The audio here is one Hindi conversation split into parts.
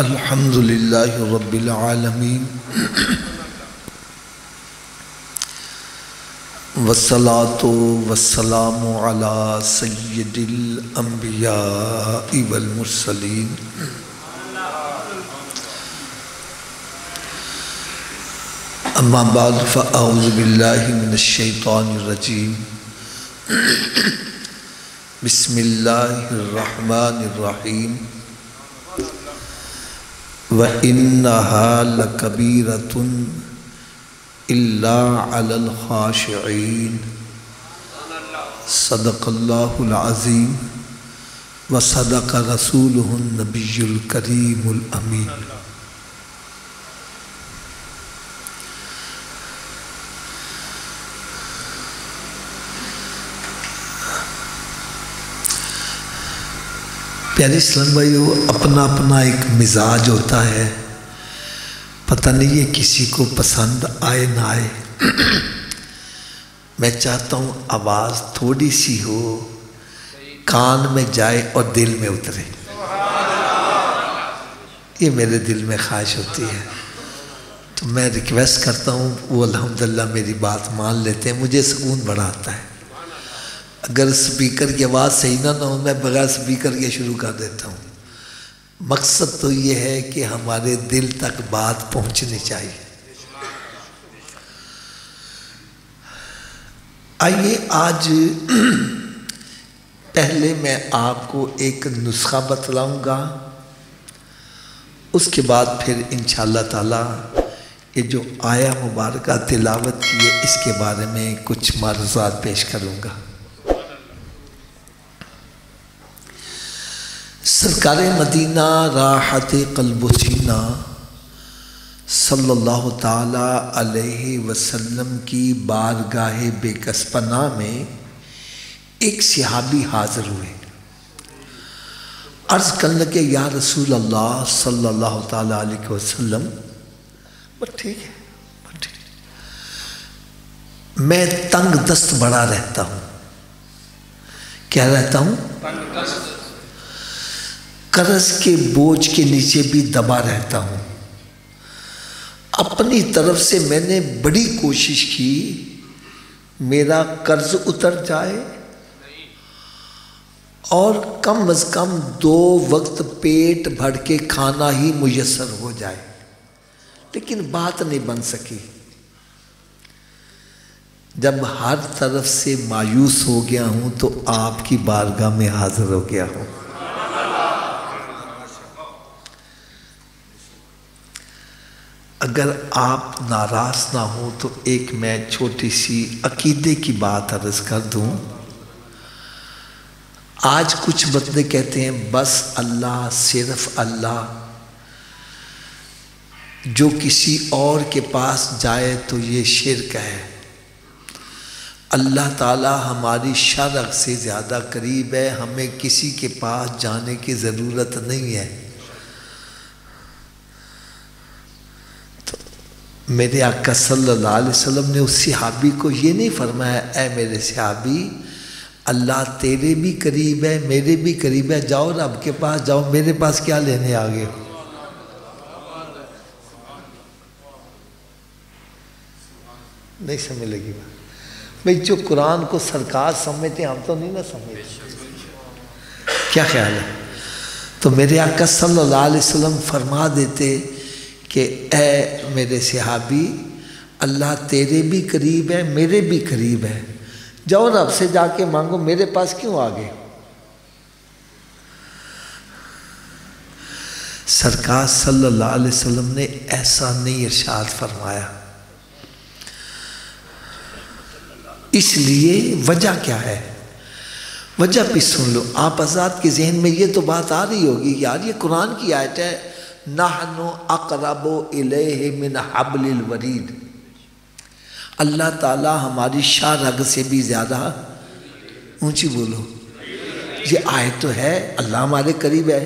अल्हम्दुलिल्लाहि रब्बिल आलमीन वस्सलातु वस्सलामु अला सय्यिदिल अंबियाइ वल मुरसलीन अम्मा बाद फ़अऊज़ु बिल्लाहि मिनश शैतानिर रजीम बिस्मिल्लाहिर रहमानिर रहीम व इन्नहा लकबीरतुन इल्ला अलल खाशिईन सदक़ल्लाहुल अज़ीम व सदक़ रसूलुहुन नबियुल करीमुल अमीन। प्यारे इस्लाम भाइयों, अपना अपना एक मिजाज होता है, पता नहीं ये किसी को पसंद आए ना आए। मैं चाहता हूँ आवाज़ थोड़ी सी हो, कान में जाए और दिल में उतरे। ये मेरे दिल में ख्वाहिश होती है, तो मैं रिक्वेस्ट करता हूँ वो अल्हम्दुलिल्लाह मेरी बात मान लेते हैं, मुझे सुकून बड़ा आता है। अगर स्पीकर की आवाज़ सही ना हो, मैं बगैर स्पीकर के शुरू कर देता हूँ। मकसद तो ये है कि हमारे दिल तक बात पहुँचनी चाहिए। आइए, आज पहले मैं आपको एक नुस्खा बतलाऊँगा, उसके बाद फिर इंशाअल्लाह ताला ये जो आया मुबारक तिलावत की है इसके बारे में कुछ मारूज़ात पेश करूँगा। सरकार मदीना राहत क़ल्ब सीना सल्लल्लाहु ताला अलैहि वसल्लम की बारगाह बेकसपना में एक सहाबी हाज़िर हुए। अर्ज़ करने लगे, या रसूल अल्लाह सल्लल्लाहु ताला अलैहि वसल्लम, बस ठीक है, मैं तंग दस्त बड़ा रहता हूँ। क्या रहता हूँ? कर्ज के बोझ के नीचे भी दबा रहता हूँ। अपनी तरफ से मैंने बड़ी कोशिश की मेरा कर्ज उतर जाए और कम अज़ कम 2 वक्त पेट भर के खाना ही मुयस्सर हो जाए, लेकिन बात नहीं बन सकी। जब हर तरफ से मायूस हो गया हूँ तो आपकी बारगाह में हाजिर हो गया हूँ। अगर आप नाराज़ ना हो तो एक मैं छोटी सी अकीदे की बात अर्ज़ कर दूँ। आज कुछ बंदे कहते हैं बस अल्लाह, सिर्फ अल्लाह, जो किसी और के पास जाए तो ये शिर्क है। अल्लाह ताला हमारी शरअ से ज़्यादा करीब है, हमें किसी के पास जाने की ज़रूरत नहीं है। मेरे आका सल्लल्लाहु अलैहि वसल्लम ने उस सहाबी को ये नहीं फरमाया, ऐ मेरे सहाबी, अल्लाह तेरे भी करीब है, मेरे भी करीब है, जाओ रब के पास जाओ, मेरे पास क्या लेने आ गए। नहीं समझ लगी बात भाई? जो कुरान को सरकार समझते हम तो नहीं ना समझते, क्या ख्याल है? तो मेरे आका सल्लल्लाहु अलैहि वसल्लम फरमा देते कि ऐ मेरे सहाबी, अल्लाह तेरे भी करीब है, मेरे भी करीब है, जाओ रब से जाके मांगो, मेरे पास क्यों आ गए। सरकार सल्लल्लाहु अलैहि वसल्लम ने ऐसा नहीं इरशाद फरमाया। इसलिए वजह क्या है? वजह भी सुन लो। आप आज़ाद के जहन में ये तो बात आ रही होगी, यार ये कुरान की आयत है, नहनु अक़रबु इलैहि मिन हब्लिल वरीद। अल्लाह ताला हमारी शाह से भी ज़्यादा, ऊंची बोलो, ये आयत तो है, अल्लाह हमारे करीब है,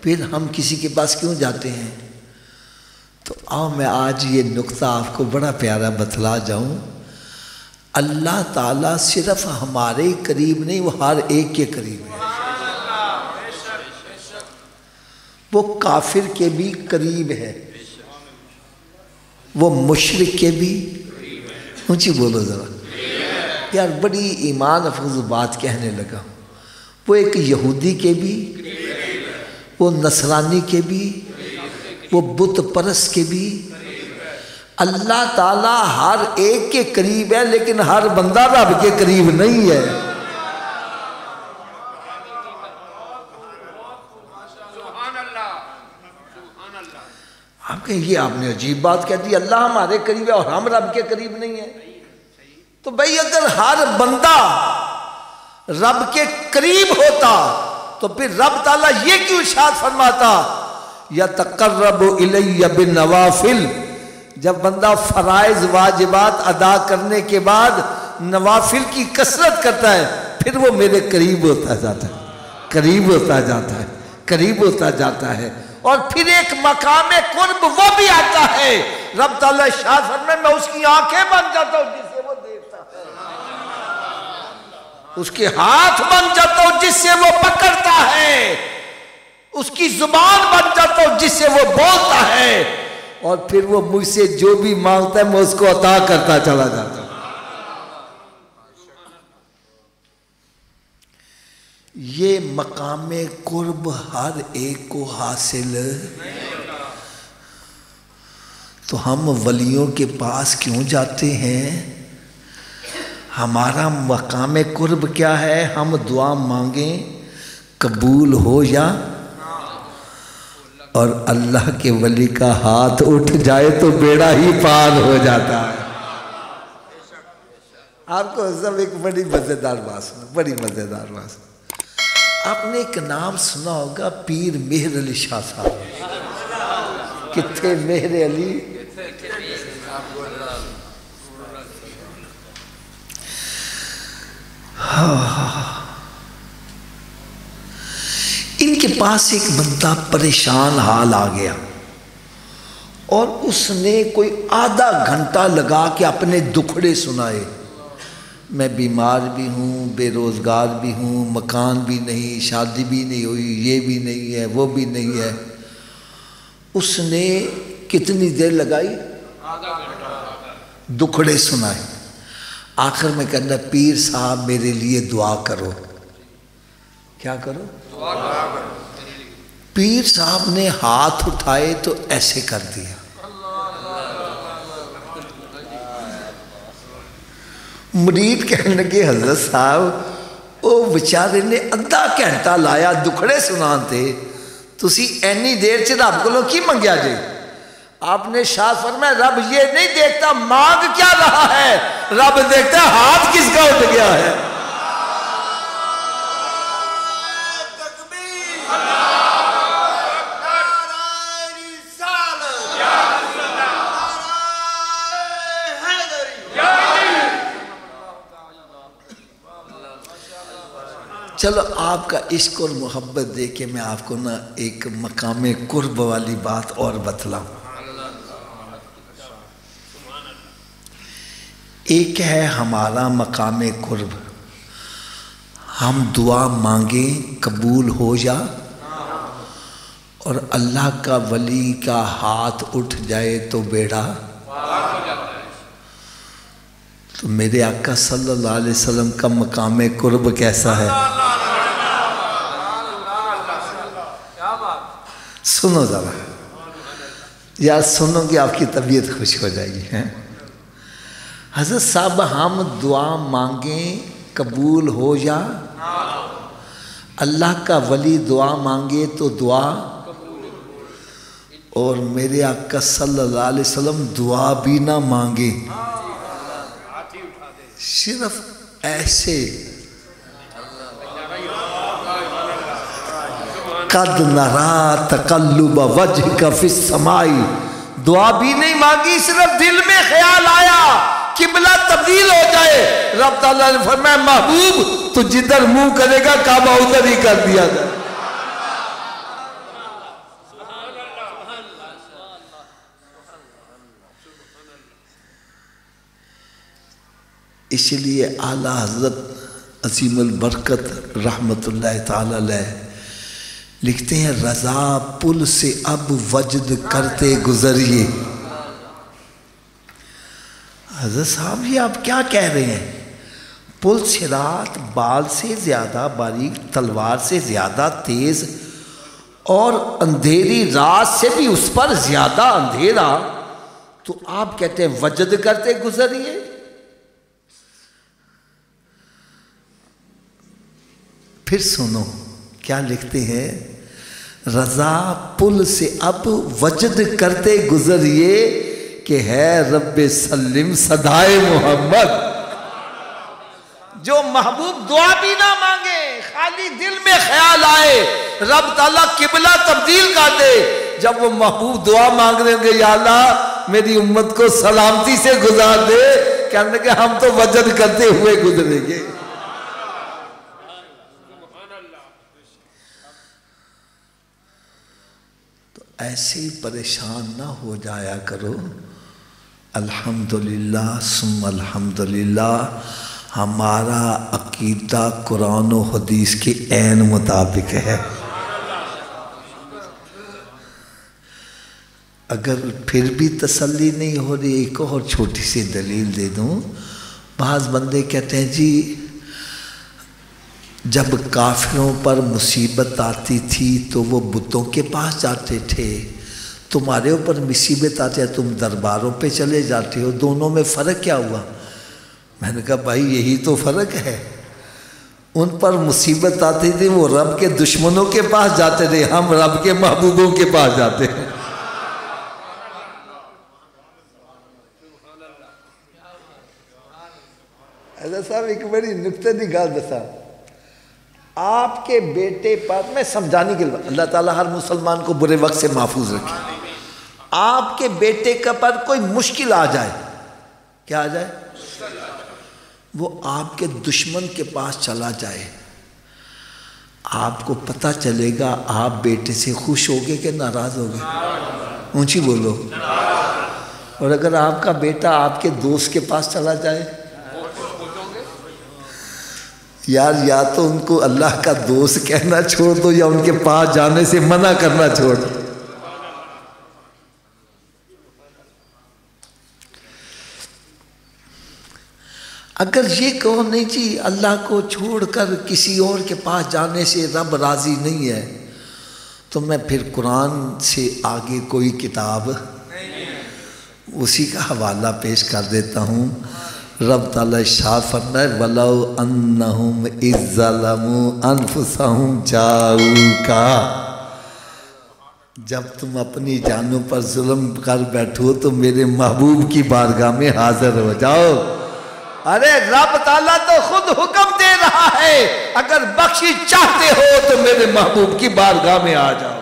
फिर हम किसी के पास क्यों जाते हैं? तो आओ मैं आज ये नुक्ता आपको बड़ा प्यारा बतला जाऊं। अल्लाह ताला सिर्फ हमारे करीब नहीं, वो हर एक के करीब है। वो काफिर के भी करीब है, वो मुशरिक के भी। ऊंची बोलो ज़रा यार, बड़ी ईमान अफरोज़ बात कहने लगा। वो एक यहूदी के भी, वो नसरानी के भी, वो बुत परस्त के भी। अल्लाह ताला हर एक के करीब है, लेकिन हर बंदा रब के करीब नहीं है। आप कहें ये आपने अजीब बात कह दी, अल्लाह हमारे करीब है और हम रब के करीब नहीं है। तो भाई अगर हर बंदा रब के करीब होता तो फिर रब ताला ये क्यों इरशाद फरमाता, या तक़र्रबु इलैया बिन नवाफिल। जब बंदा फराइज वाजिबात अदा करने के बाद नवाफिल की कसरत करता है, फिर वो मेरे करीब होता जाता है, करीब होता जाता है, करीब होता जाता है। और फिर एक मकाम कुर्ब वो भी आता है। रब ताला इरशाद फरमाए, मैं उसकी आंखें बन जाता हूं जिससे वो देखता है, उसके हाथ बन जाता हूं जिससे वो पकड़ता है, उसकी जुबान बन जाता हूं जिससे वो बोलता है, और फिर वो मुझसे जो भी मांगता है मैं उसको अता करता चला जाता हूं। ये मकाम कुर्ब हर एक को हासिल, तो हम वलियों के पास क्यों जाते हैं? हमारा मकाम कुर्ब क्या है? हम दुआ मांगें कबूल हो या, और अल्लाह के वली का हाथ उठ जाए तो बेड़ा ही पार हो जाता है। आपको सब एक बड़ी मजेदार बात सुना, बड़ी मजेदार बात। आपने एक नाम सुना होगा, पीर मेहर अली शाह साहब। कितने मेहर अली? इनके पास एक बंदा परेशान हाल आ गया और उसने कोई आधा घंटा लगा के अपने दुखड़े सुनाए। मैं बीमार भी हूँ, बेरोज़गार भी हूँ, मकान भी नहीं, शादी भी नहीं हुई, ये भी नहीं है, वो भी नहीं है। उसने कितनी देर लगाई? दुखड़े सुनाए। आखिर में कहना, पीर साहब मेरे लिए दुआ करो। क्या करो? दुआ करो। पीर साहब ने हाथ उठाए तो ऐसे कर दिया। मुरीद कहने लगे, हजरत साहब वो बेचारे ने अद्धा घंटा लाया दुखड़े सुनाते, तुसी एनी देर च रब कोलों की मंगया जे? आपने शाह फरमाया, रब ये नहीं देखता मांग क्या रहा है, रब देखता हाथ किसका उठ गया है। चलो आपका इश्क और मोहब्बत देख के मैं आपको ना एक मकाम कुर्ब वाली बात और बतलाऊं। एक है हमारा मकाम कुर्ब, हम दुआ मांगे कबूल हो जा, और अल्लाह का वली का हाथ उठ जाए तो बेड़ा। तो मेरे आका सल्लल्लाहु अलैहि वसल्लम का मकाम कुर्ब कैसा है? सुनो ज़रा यार, सुनोगे आपकी तबीयत खुश हो जाएगी। हैं हज़रत साहब, हम दुआ मांगें कबूल हो जा, अल्लाह का वली दुआ मांगे तो दुआ, और मेरे आका सल्लल्लाहु अलैहि वसल्लम दुआ भी ना मांगे, सिर्फ ऐसे कद नरा तकल्लुब वजहिका फिस समाई, दुआ भी नहीं मांगी, सिर्फ दिल में ख्याल आया किबला तब्दील हो जाए। रब ताला ने फरमाया, महबूब तो जिधर मुंह करेगा काबा उधर ही कर दिया जाए। इसलिए आला हजरत असीमुल बरकत रहमतुल्लाह ताला अलैह लिखते हैं रजा पुल से अब वजद करते गुजरिए। हज़रत साहब ये आप क्या कह रहे हैं? पुल सिरात बाल से ज़्यादा बारीक, तलवार से ज़्यादा तेज़ और अंधेरी रात से भी उस पर ज़्यादा अंधेरा, तो आप कहते हैं वजद करते गुजरिए। फिर सुनो क्या लिखते हैं, रजा पुल से अब वजद करते गुजरिए कि है रब्बे सल्लिम सदाए मोहम्मद। जो महबूब दुआ भी ना मांगे, खाली दिल में ख्याल आए, रब ताला किबला तब्दील कर दे। जब वो महबूब दुआ मांग रहे होंगे, या अल्लाह मेरी उम्मत को सलामती से गुजार दे, कहने के हम तो वजद करते हुए गुजरेंगे। तो ऐसे ही परेशान ना हो जाया करो। अल्हम्दुलिल्लाह सुम्मा अल्हम्दुलिल्लाह, हमारा अकीदा कुरान और हदीस के ऐन मुताबिक है। अगर फिर भी तसल्ली नहीं हो रही, एक और छोटी सी दलील दे दूं। बाज़ बंदे कहते हैं जी जब काफिरों पर मुसीबत आती थी तो वो बुतों के पास जाते थे, तुम्हारे ऊपर मुसीबत आती है तुम दरबारों पे चले जाते हो, दोनों में फ़र्क क्या हुआ? मैंने कहा भाई यही तो फ़र्क है। उन पर मुसीबत आती थी वो रब के दुश्मनों के पास जाते थे, हम रब के महबूबों के पास जाते हैं। ऐसा साहब एक बड़ी नुक्ते की गल दसा, आपके बेटे पर, मैं समझाने के लिए, अल्लाह ताला हर मुसलमान को बुरे वक्त से महफूज रखे। आपके बेटे का पर कोई मुश्किल आ जाए, क्या आ जाए? वो आपके दुश्मन के पास चला जाए, आपको पता चलेगा आप बेटे से खुश होगे कि नाराज होगे? ऊंची बोलो। और अगर आपका बेटा आपके दोस्त के पास चला जाए, यार या तो उनको अल्लाह का दोस्त कहना छोड़ दो या उनके पास जाने से मना करना छोड़ दो। अगर ये कहो नहीं जी अल्लाह को छोड़कर किसी और के पास जाने से रब राज़ी नहीं है, तो मैं फिर कुरान से आगे कोई किताब उसी का हवाला पेश कर देता हूँ। रब ताला इरशाद फरमाए वलौ अन्नहुम इज़्ज़लमू अनफुसहुम जाऊका, जब तुम अपनी जानों पर जुल्म कर बैठो तो मेरे महबूब की बारगाह में हाजिर हो जाओ। अरे रब ताला तो खुद हुक्म दे रहा है, अगर बख्शिश चाहते हो तो मेरे महबूब की बारगाह में आ जाओ।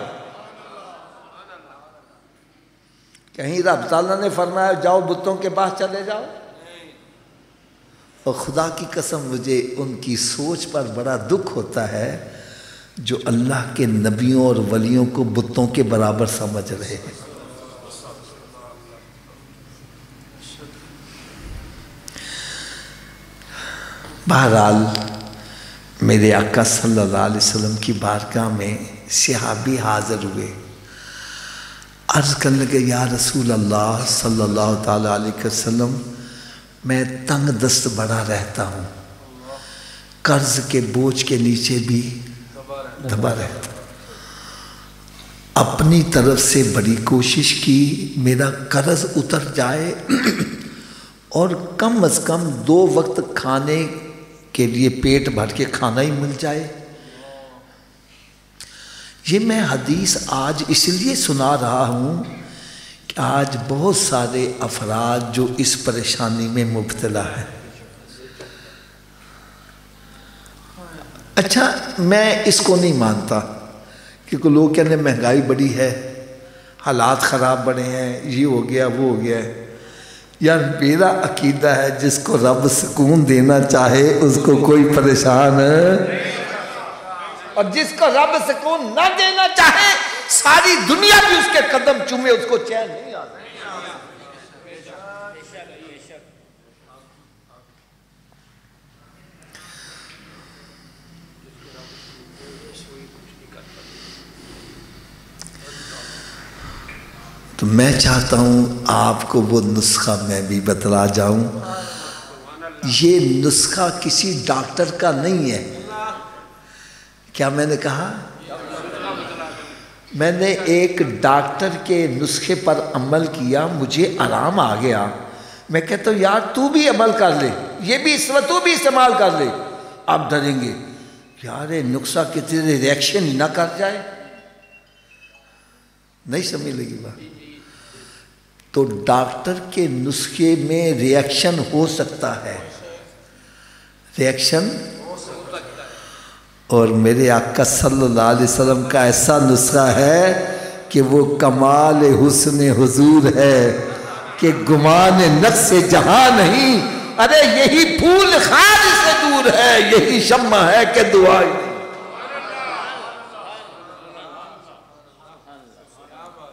कहीं रब ताला ने फरमाया जाओ बुतों के पास चले जाओ? और खुदा की कसम मुझे उनकी सोच पर बड़ा दुख होता है जो अल्लाह के नबियों और वलियों को बुतों के बराबर समझ रहे हैं। बहरहाल मेरे आका सल्लल्लाहु अलैहि वसल्लम की बारगाह में सहाबी हाजिर हुए, अर्ज़ करने लगे या रसूल अल्लाह सल्लल्लाहु ताला अलैहि वसल्लम, मैं तंग दस्त बड़ा रहता हूँ, कर्ज के बोझ के नीचे भी दबा रहता हूँ, अपनी तरफ से बड़ी कोशिश की मेरा कर्ज उतर जाए और कम से कम 2 वक्त खाने के लिए पेट भर के खाना ही मिल जाए। ये मैं हदीस आज इसलिए सुना रहा हूँ कि आज बहुत सारे अफराद जो इस परेशानी में मुब्तला है। अच्छा मैं इसको नहीं मानता क्योंकि लोग कहते महंगाई बड़ी है, हालात ख़राब बड़े हैं, ये हो गया वो हो गया है। यार मेरा अकीदा है जिसको रब सुकून देना चाहे उसको कोई परेशान और जिसको रब सुकून ना देना चाहे सारी दुनिया भी उसके कदम चूमे, उसको चैन नहीं आता। तो मैं चाहता हूँ आपको वो नुस्खा मैं भी बतला जाऊँ। ये नुस्खा किसी डॉक्टर का नहीं है। क्या मैंने कहा? मैंने एक डॉक्टर के नुस्खे पर अमल किया, मुझे आराम आ गया। मैं कहता हूँ यार तू भी अमल कर ले, ये भी इस वक्त तू भी इस्तेमाल कर ले। आप डरेंगे यार ये नुस्खा कितने रिएक्शन ही ना कर जाए, नहीं समझ लगी बात। तो डॉक्टर के नुस्खे में रिएक्शन हो सकता है, रिएक्शन। और मेरे आका सल्लल्लाहु अलैहि वसल्लम का ऐसा नुस्खा है कि वो कमाल हुस्न हुजूर है कि गुमान नक्श जहां नहीं। अरे यही फूल खाद से दूर है, यही शम्मा है कि दुआ।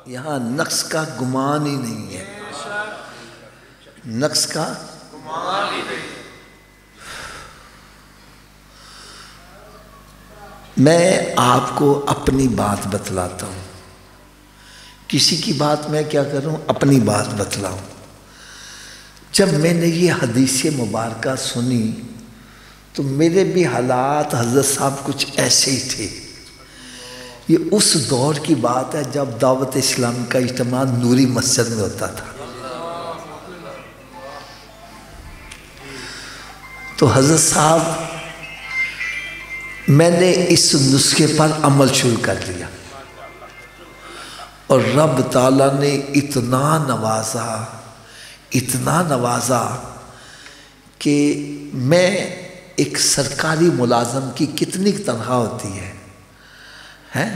यहां नक्श का गुमान ही नहीं है, नक्श का गुमान ही नहीं। मैं आपको अपनी बात बतलाता हूँ, किसी की बात मैं क्या करूँ, अपनी बात बतलाऊँ। जब मैंने ये हदीस मुबारक सुनी तो मेरे भी हालात हज़रत साहब कुछ ऐसे ही थे। ये उस दौर की बात है जब दावत इस्लाम का इज्तिमा नूरी मस्जिद में होता था। तो हज़रत साहब मैंने इस नुस्खे पर अमल शुरू कर दिया और रब ताला ने इतना नवाजा, इतना नवाजा कि मैं एक सरकारी मुलाजम की कितनी तनख्वाह होती है, हैं?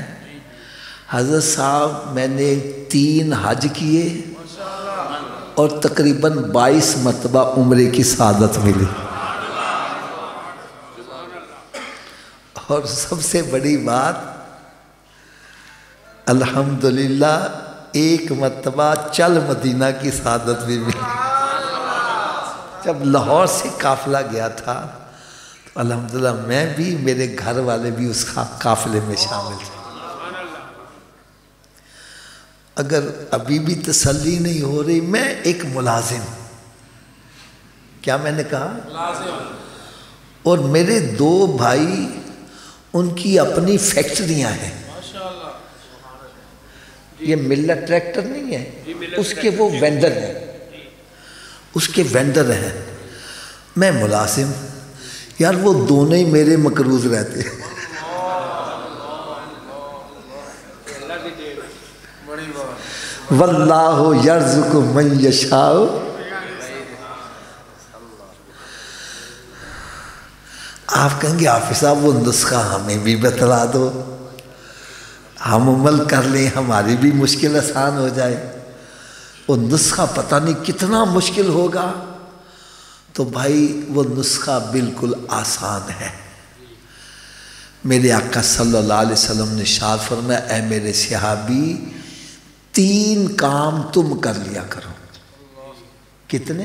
हज़रत साहब मैंने 3 हज किए और तकरीबन 22 मरतबा उम्रे की सादत मिली। और सबसे बड़ी बात अल्हम्दुलिल्लाह 1 मरतबा चल मदीना की सादत भी मिली। जब लाहौर से काफ़िला गया था तो अल्हम्दुलिल्लाह मैं भी, मेरे घर वाले भी उस काफ़िले में शामिल थे। अगर अभी भी तसल्ली नहीं हो रही, मैं एक मुलाजिम, क्या मैंने कहा, और मेरे 2 भाई उनकी अपनी फैक्ट्रियां हैं। ये मिल्लत ट्रैक्टर नहीं है, उसके वो वेंडर हैं, उसके वेंडर हैं। मैं मुलाजिम, यार वो दोनों ही मेरे मकरूज रहते हैं। वल्लाहु यर्ज़ुक़ु मन यशाउ। आप कहेंगे हाफिज़ साहब वो नुस्खा हमें भी बतला दो, हम अमल कर लें, हमारी भी मुश्किल आसान हो जाए। वो नुस्खा पता नहीं कितना मुश्किल होगा। तो भाई वो नुस्खा बिल्कुल आसान है। मेरे आका सल्लल्लाहु अलैहि वसल्लम ने इरशाद फरमाया, ऐ मेरे सहाबी 3 काम तुम कर लिया करो। कितने?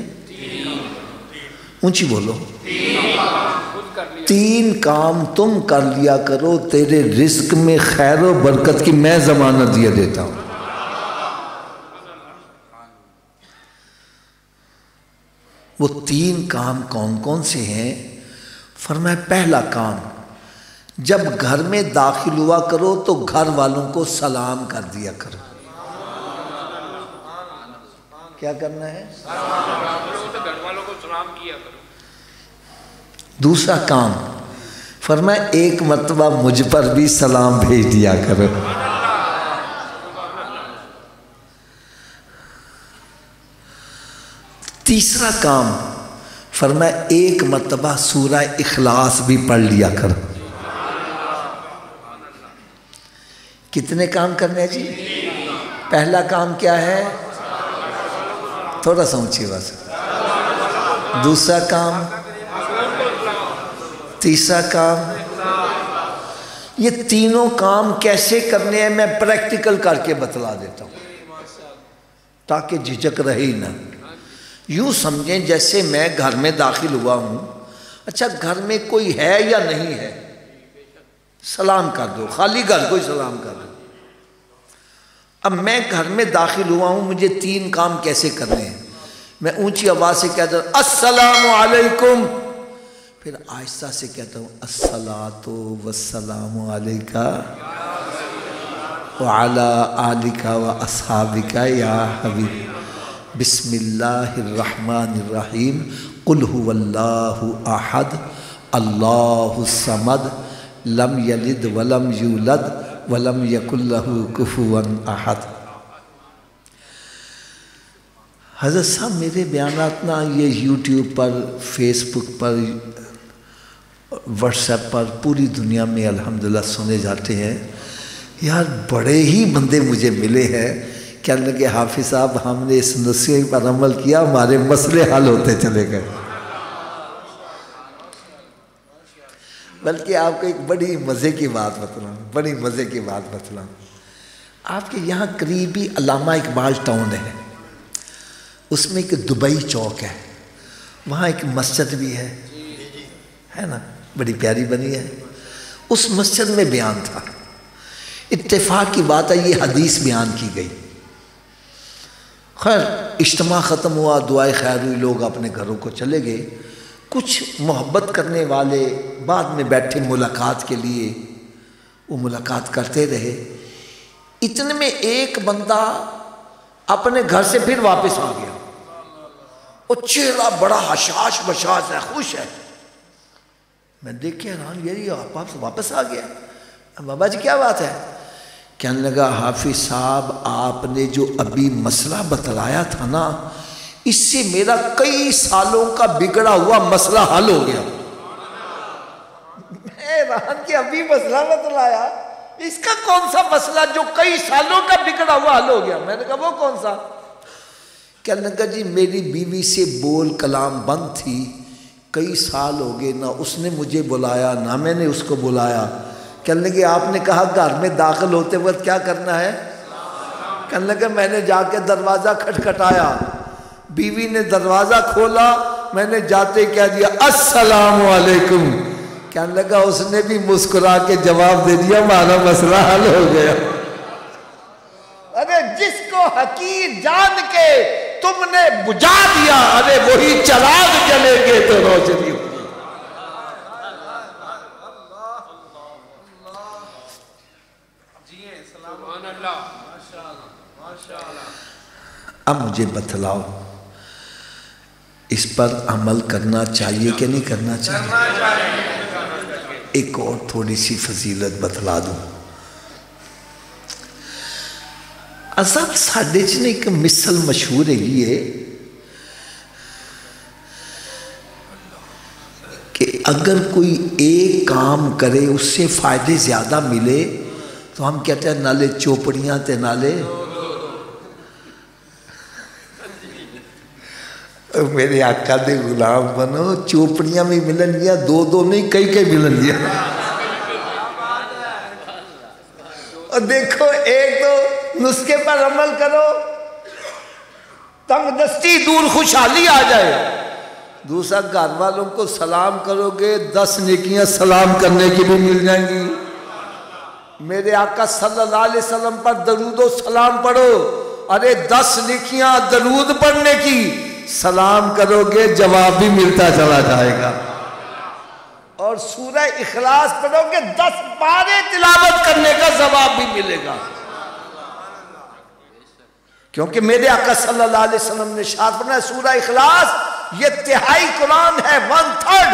ऊंची बोलो। 3 काम तुम कर लिया करो, तेरे रिस्क में खैर और बरकत की मैं जमानत दिया देता हूं। वो 3 काम कौन कौन से हैं? फरमाया पहला काम, जब घर में दाखिल हुआ करो तो घर वालों को सलाम कर दिया करो। क्या करना है? घर वालों को सलाम किया करो। दूसरा काम फरमाया 1 मरतबा मुझ पर भी सलाम भेज दिया करो। तीसरा काम फरमाया 1 मरतबा सूरह इखलास भी पढ़ लिया करो। कितने काम करने हैं जी? पहला काम क्या है? थोड़ा सा ऊंची आवाज। दूसरा काम, तीसरा काम। ये तीनों काम कैसे करने हैं मैं प्रैक्टिकल करके बतला देता हूं ताकि झिझक रहे ही ना। यूं समझें जैसे मैं घर में दाखिल हुआ हूं, अच्छा घर में कोई है या नहीं है, सलाम कर दो, खाली घर को ही सलाम कर दो। अब मैं घर में दाखिल हुआ हूँ, मुझे 3 काम कैसे करने हैं। मैं ऊंची आवाज़ से कहता हूँ अस्सलामु अलैकुम, फिर आहिस्ता से कहता हूँ अस्सलातु वस्सलामु अलैका व अला आलिका व अस्हाबिका या हबीब। बिस्मिल्लाहिर्रहमानिर्रहीम। कुल हुवल्लाहु अहद अल्लाहु समद लम यलिद वलम यूलद वलम यकुल लहू कुफुवन अहद। हज़रत साहब मेरे बयानात ना ये यूट्यूब पर, फेसबुक पर, व्हाट्सएप पर पूरी दुनिया में अल्हम्दुलिल्लाह सुने जाते हैं। यार बड़े ही बंदे मुझे मिले हैं, कहने लगे हाफिज़ साहब हमने इस नुस्खे पर अमल किया, हमारे मसले हल होते चले गए। बल्कि आपको एक बड़ी मज़े की बात बतलाऊँ, बड़ी मज़े की बात बतलाऊँ। आपके यहाँ करीबी अल्लामा इकबाल टाउन है, उसमें एक दुबई चौक है, वहाँ एक मस्जिद भी है ना, बड़ी प्यारी बनी है। उस मस्जिद में बयान था, इत्तेफाक की बात है ये हदीस बयान की गई। खैर इज्तिमा ख़त्म हुआ, दुआए खैर हुई, लोग अपने घरों को चले गए। कुछ मोहब्बत करने वाले बाद में बैठे मुलाकात के लिए, वो मुलाकात करते रहे। इतने में एक बंदा अपने घर से फिर वापस आ गया, वो चेहरा बड़ा हशाश बशाश है, खुश है। मैं देख के हैरान, ये आप वापस आ गया, बाबा जी क्या बात है? कहने लगा हाफिज साहब आपने जो अभी मसला बतलाया था ना, इससे मेरा कई सालों का बिगड़ा हुआ मसला हल हो गया। मैं हैरान कि अभी मसला बतलाया, इसका कौन सा मसला जो कई सालों का बिगड़ा हुआ हल हो गया? मैंने कहा वो कौन सा? कहने लगा जी मेरी बीवी से बोल कलाम बंद थी, कई साल हो गए, ना उसने मुझे बुलाया ना मैंने उसको बुलाया। कहने लगे आपने कहा घर में दाखिल होते वक्त क्या करना है? कहने लगे मैंने जाके दरवाज़ा खटखटाया, बीवी ने दरवाज़ा खोला, मैंने जाते क्या दिया अस्सलामु अलैकुम। कहने लगा उसने भी मुस्कुरा के जवाब दे दिया, हमारा मसला हल हो गया। अरे जिसको हकीर जान के तुमने बुझा दिया, अरे वही चिराग जलेंगे तो रोशनी होगी। अब मुझे बतलाओ इस पर अमल करना चाहिए कि नहीं करना चाहिए? एक और थोड़ी सी फजीलत बतला दूं। असल साडे च एक मिसल मशहूर हैगी है कि अगर कोई एक काम करे उससे फायदे ज्यादा मिले तो हम कहते हैं नाले चोपड़ियां ते नाले। मेरे आका दे गुलाम बनो, चोपड़ियां भी मिलनगियां, दो दो नहीं कई कई मिलनगियां। और देखो एक तो नुस्खे पर अमल करो, तंगदस्ती दूर खुशहाली आ जाए। दूसरा घर वालों को सलाम करोगे 10 नेकियां सलाम करने की भी मिल जाएंगी। मेरे आका सल्लल्लाहु अलैहि वसल्लम पर दरूद सलाम पढ़ो, अरे 10 नेकियां दरूद पढ़ने की, सलाम करोगे जवाब भी मिलता चला जाएगा। और सूरह इखलास पढ़ोगे 10 पारे तिलावत करने का जवाब भी मिलेगा। क्योंकि मेरे आका सल्लल्लाहु अलैहि वसल्लम ने इरशाद फरमाया सूरह इखलास ये तिहाई कुरान है, 1/3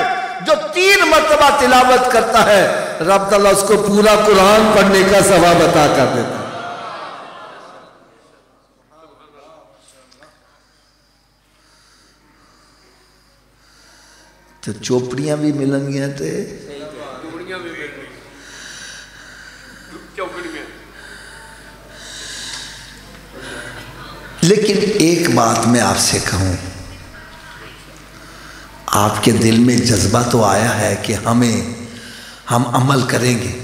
जो 3 मरतबा तिलावत करता है रब तआला उसको पूरा कुरान पढ़ने का सवाब अता कर देता है। तो चोपड़ियां भी मिलनगियां थे, लेकिन एक बात मैं आपसे कहूं, आपके दिल में जज्बा तो आया है कि हम अमल करेंगे,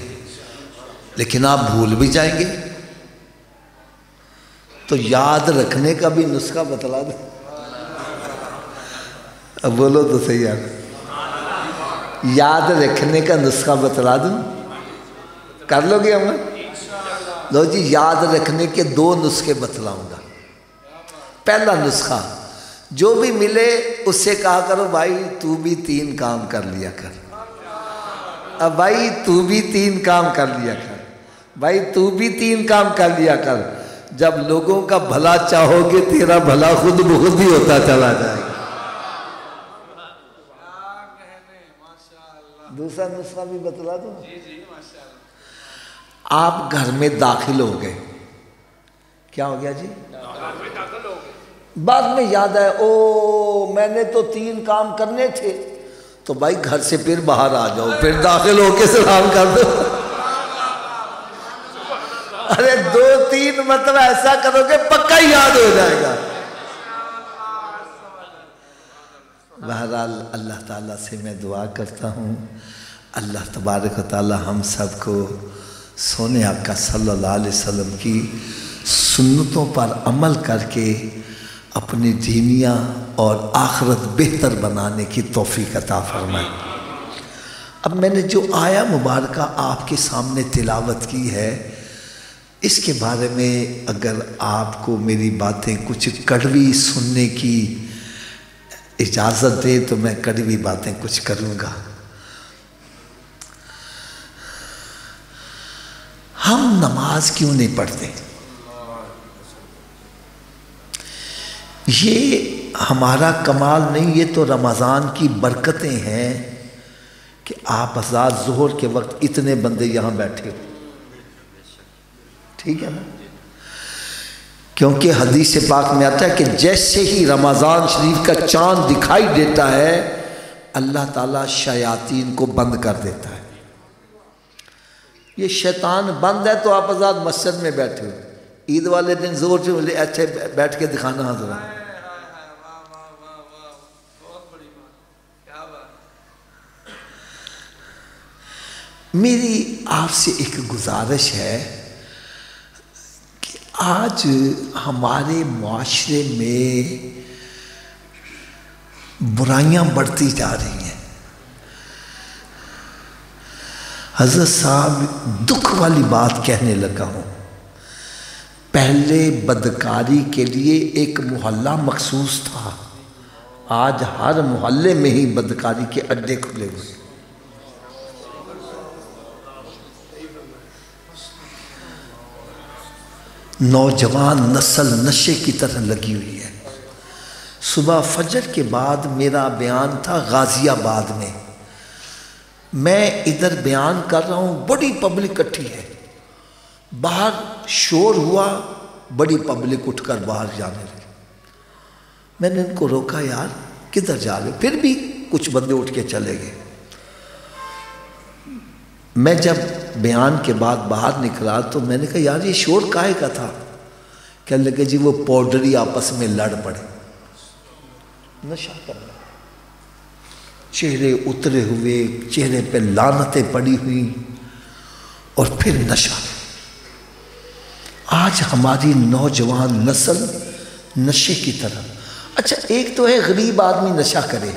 लेकिन आप भूल भी जाएंगे। तो याद रखने का भी नुस्खा बतला दो। अब बोलो तो सही यार, याद रखने का नुस्खा बतला दूं, कर लोगे अमल? लो जी, याद रखने के 2 नुस्खे बतलाऊंगा। पहला नुस्खा, जो भी मिले उससे कहा करो भाई तू भी 3 काम कर लिया कर। अब भाई तू भी 3 काम कर लिया कर, भाई तू भी 3 काम कर लिया कर। जब लोगों का भला चाहोगे तेरा भला खुद ब खुद ही होता चला जाएगा। दूसरा नुस्खा भी बतला दो। आप घर में दाखिल हो गए, क्या हो गया जी? बाद में याद है ओ मैंने तो 3 काम करने थे, तो भाई घर से फिर बाहर आ जाओ, फिर दाखिल होके सलाम कर दो। अरे 2-3 मतलब ऐसा करोगे पक्का ही याद हो जाएगा। बहरहाल अल्लाह ताला से मैं दुआ करता हूँ, अल्लाह तबारक व तआला हम सबको सोने आका सल्लल्लाहु अलैहि वसल्लम की सुन्नतों पर अमल करके अपनी दुनिया और आखिरत बेहतर बनाने की तौफीक अता फरमाए। अब मैंने जो आया मुबारक आपके सामने तिलावत की है, इसके बारे में अगर आपको मेरी बातें कुछ कड़वी सुनने की इजाज़त दे तो मैं कड़वी बातें कुछ करूँगा। हम नमाज क्यों नहीं पढ़ते? ये हमारा कमाल नहीं, ये तो रमज़ान की बरकतें हैं कि आप हज़ार ज़ोहर के वक्त इतने बंदे यहाँ बैठे हो, ठीक है ना? क्योंकि हदीस पाक में आता है कि जैसे ही रमज़ान शरीफ का चाँद दिखाई देता है अल्लाह ताला शयातीन को बंद कर देता है। ये शैतान बंद है तो आप आज़ाद मस्जिद में बैठे हो, ईद वाले दिन जोर से बोले अच्छे बैठ के दिखाना हजरा। मेरी आपसे एक गुजारिश है कि आज हमारे माशरे में बुराइयां बढ़ती जा रही हैं। हज़रत साहब दुख वाली बात कहने लगा हूँ। पहले बदकारी के लिए एक मोहल्ला मखसूस था, आज हर मोहल्ले में ही बदकारी के अड्डे खुले हुए। नौजवान नस्ल नशे की तरह लगी हुई है। सुबह फजर के बाद मेरा बयान था गाज़ियाबाद में, मैं इधर बयान कर रहा हूँ, बड़ी पब्लिक इकट्ठी है, बाहर शोर हुआ, बड़ी पब्लिक उठकर बाहर जाने लगी। मैंने इनको रोका, यार किधर जा रहे हो? फिर भी कुछ बंदे उठ के चले गए। मैं जब बयान के बाद बाहर निकला तो मैंने कहा यार ये शोर काहे का था? कहने लगे जी वो पाउडरी आपस में लड़ पड़े, नशा करना, चेहरे उतरे हुए, चेहरे पे लानतें पड़ी हुई और फिर नशा। आज हमारी नौजवान नस्ल नशे की तरह। अच्छा एक तो है गरीब आदमी नशा करे,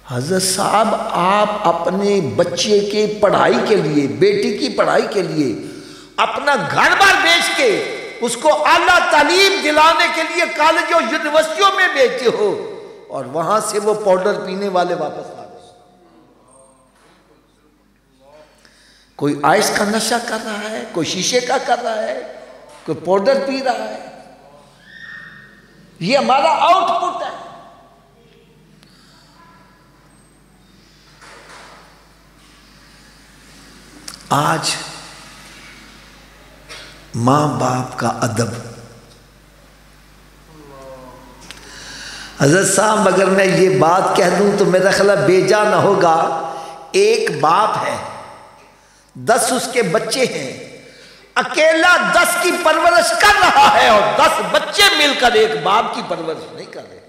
हज़रत साहब आप अपने बच्चे के पढ़ाई के लिए, बेटी की पढ़ाई के लिए अपना घर बार बेच के उसको आला तालीम दिलाने के लिए कॉलेज और यूनिवर्सिटियों में बेचते हो और वहां से वो पाउडर पीने वाले वापस आ गए। कोई आइस का नशा कर रहा है, कोई शीशे का कर रहा है, कोई पाउडर पी रहा है। ये हमारा आउटपुट है। आज माँ बाप का अदब। हज़रत साहब अगर मैं ये बात कह दूं तो मेरा ख्याल बेजा ना होगा। एक बाप है, 10 उसके बच्चे हैं, अकेला 10 की परवरिश कर रहा है और 10 बच्चे मिलकर एक बाप की परवरिश नहीं कर रहे।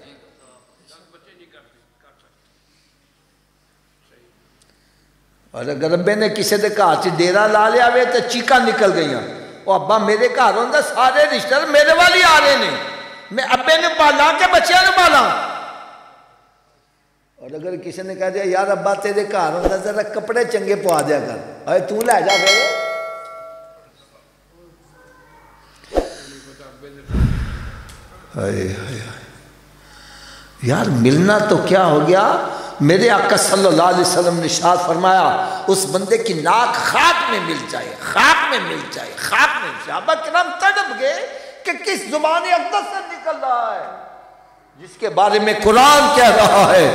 और अगर अब्बे ने किसी के घर च डेरा ला लिया वे तो चीका निकल गई, वो अब्बा मेरे घर होंगे सारे रिश्तेदार मेरे वाल ही आ रहे हैं, मैं अब्बे ने पाला के बच्चों ने पाला। और अगर किसी ने कह दिया यार अब्बा तेरे घर होंगे जरा कपड़े चंगे पवा दिया कर, अरे तू लै जा फिर हाय हाय यार, मिलना तो क्या हो गया। मेरे आका सल्लल्लाहु अलैहि वसल्लम ने इरशाद फरमाया, उस बंदे की नाक खाक में मिल जाए, खाक में मिल जाए, खाक में। सहाबा किराम तड़प गए कि किस जुबान अक़दस से निकल रहा है, जिसके बारे में कुरान कह रहा है,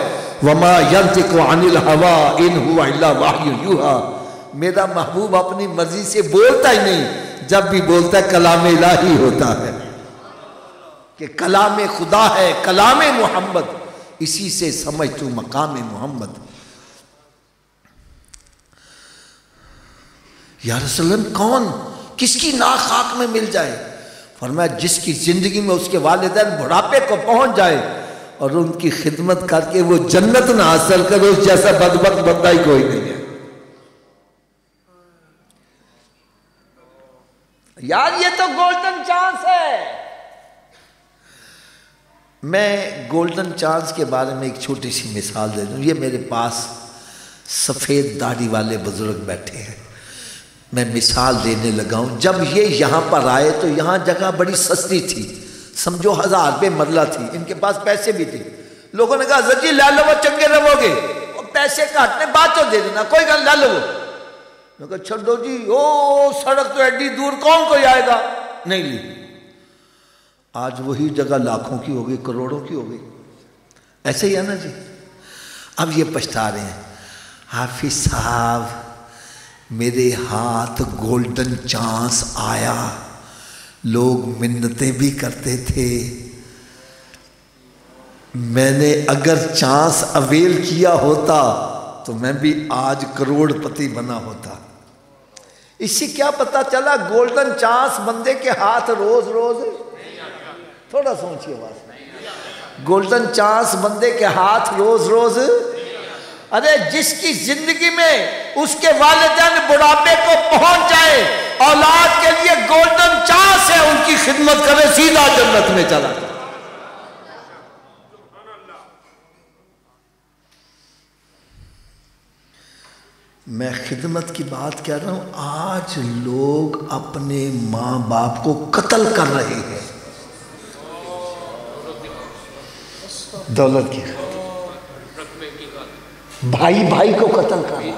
वमा यंतिकु अनिल हवा इन हुवा इल्ला वह्युन यूहा। मेरा महबूब अपनी मर्जी से बोलता ही नहीं, जब भी बोलता है कलाम इलाही होता है, कि कलाम खुदा है, कलाम मोहम्मद। इसी से समझ तू मकाम मोहम्मद। या रसूलन, कौन किसकी नाक खाक में मिल जाए? फरमाया, जिसकी जिंदगी में उसके वालिदैन बुढ़ापे को पहुंच जाए और उनकी खिदमत करके वो जन्नत ना हासिल करे, उस जैसा बदबख्त बंदा ही कोई नहीं है। यार ये तो गोल्डन चांस है। मैं गोल्डन चांस के बारे में एक छोटी सी मिसाल दे दूं। ये मेरे पास सफ़ेद दाढ़ी वाले बुजुर्ग बैठे हैं, मैं मिसाल देने लगा हूँ। जब ये यहाँ पर आए तो यहाँ जगह बड़ी सस्ती थी, समझो 1000 रुपये मरला थी, इनके पास पैसे भी थे। लोगों ने कहा जजी ला लो, वो चंगे रहोगे, और पैसे काटने बाद तो दे देना, कोई गल ला लो। मैं कहा छोड़ दो जी, ओ सड़क तो एडी दूर कौन कोई आएगा, नहीं ली। आज वही जगह लाखों की हो गई, करोड़ों की हो गई। ऐसे ही है ना जी। अब ये पछता रहे हैं, हाफिज साहब मेरे हाथ गोल्डन चांस आया, लोग मिन्नतें भी करते थे, मैंने अगर चांस अवेल किया होता तो मैं भी आज करोड़पति बना होता। इससे क्या पता चला, गोल्डन चांस बंदे के हाथ रोज रोज, थोड़ा सोचिए बात, गोल्डन चांस बंदे के हाथ रोज रोज। अरे जिसकी जिंदगी में उसके वालिदैन बुढ़ापे को पहुंच जाए, औलाद के लिए गोल्डन चांस है, उनकी खिदमत करे, सीधा जन्नत में चला जाए। मैं खिदमत की बात कह रहा हूं। आज लोग अपने माँ बाप को कत्ल कर रहे हैं दौलत की, भाई भाई को कत्ल कर रहा है।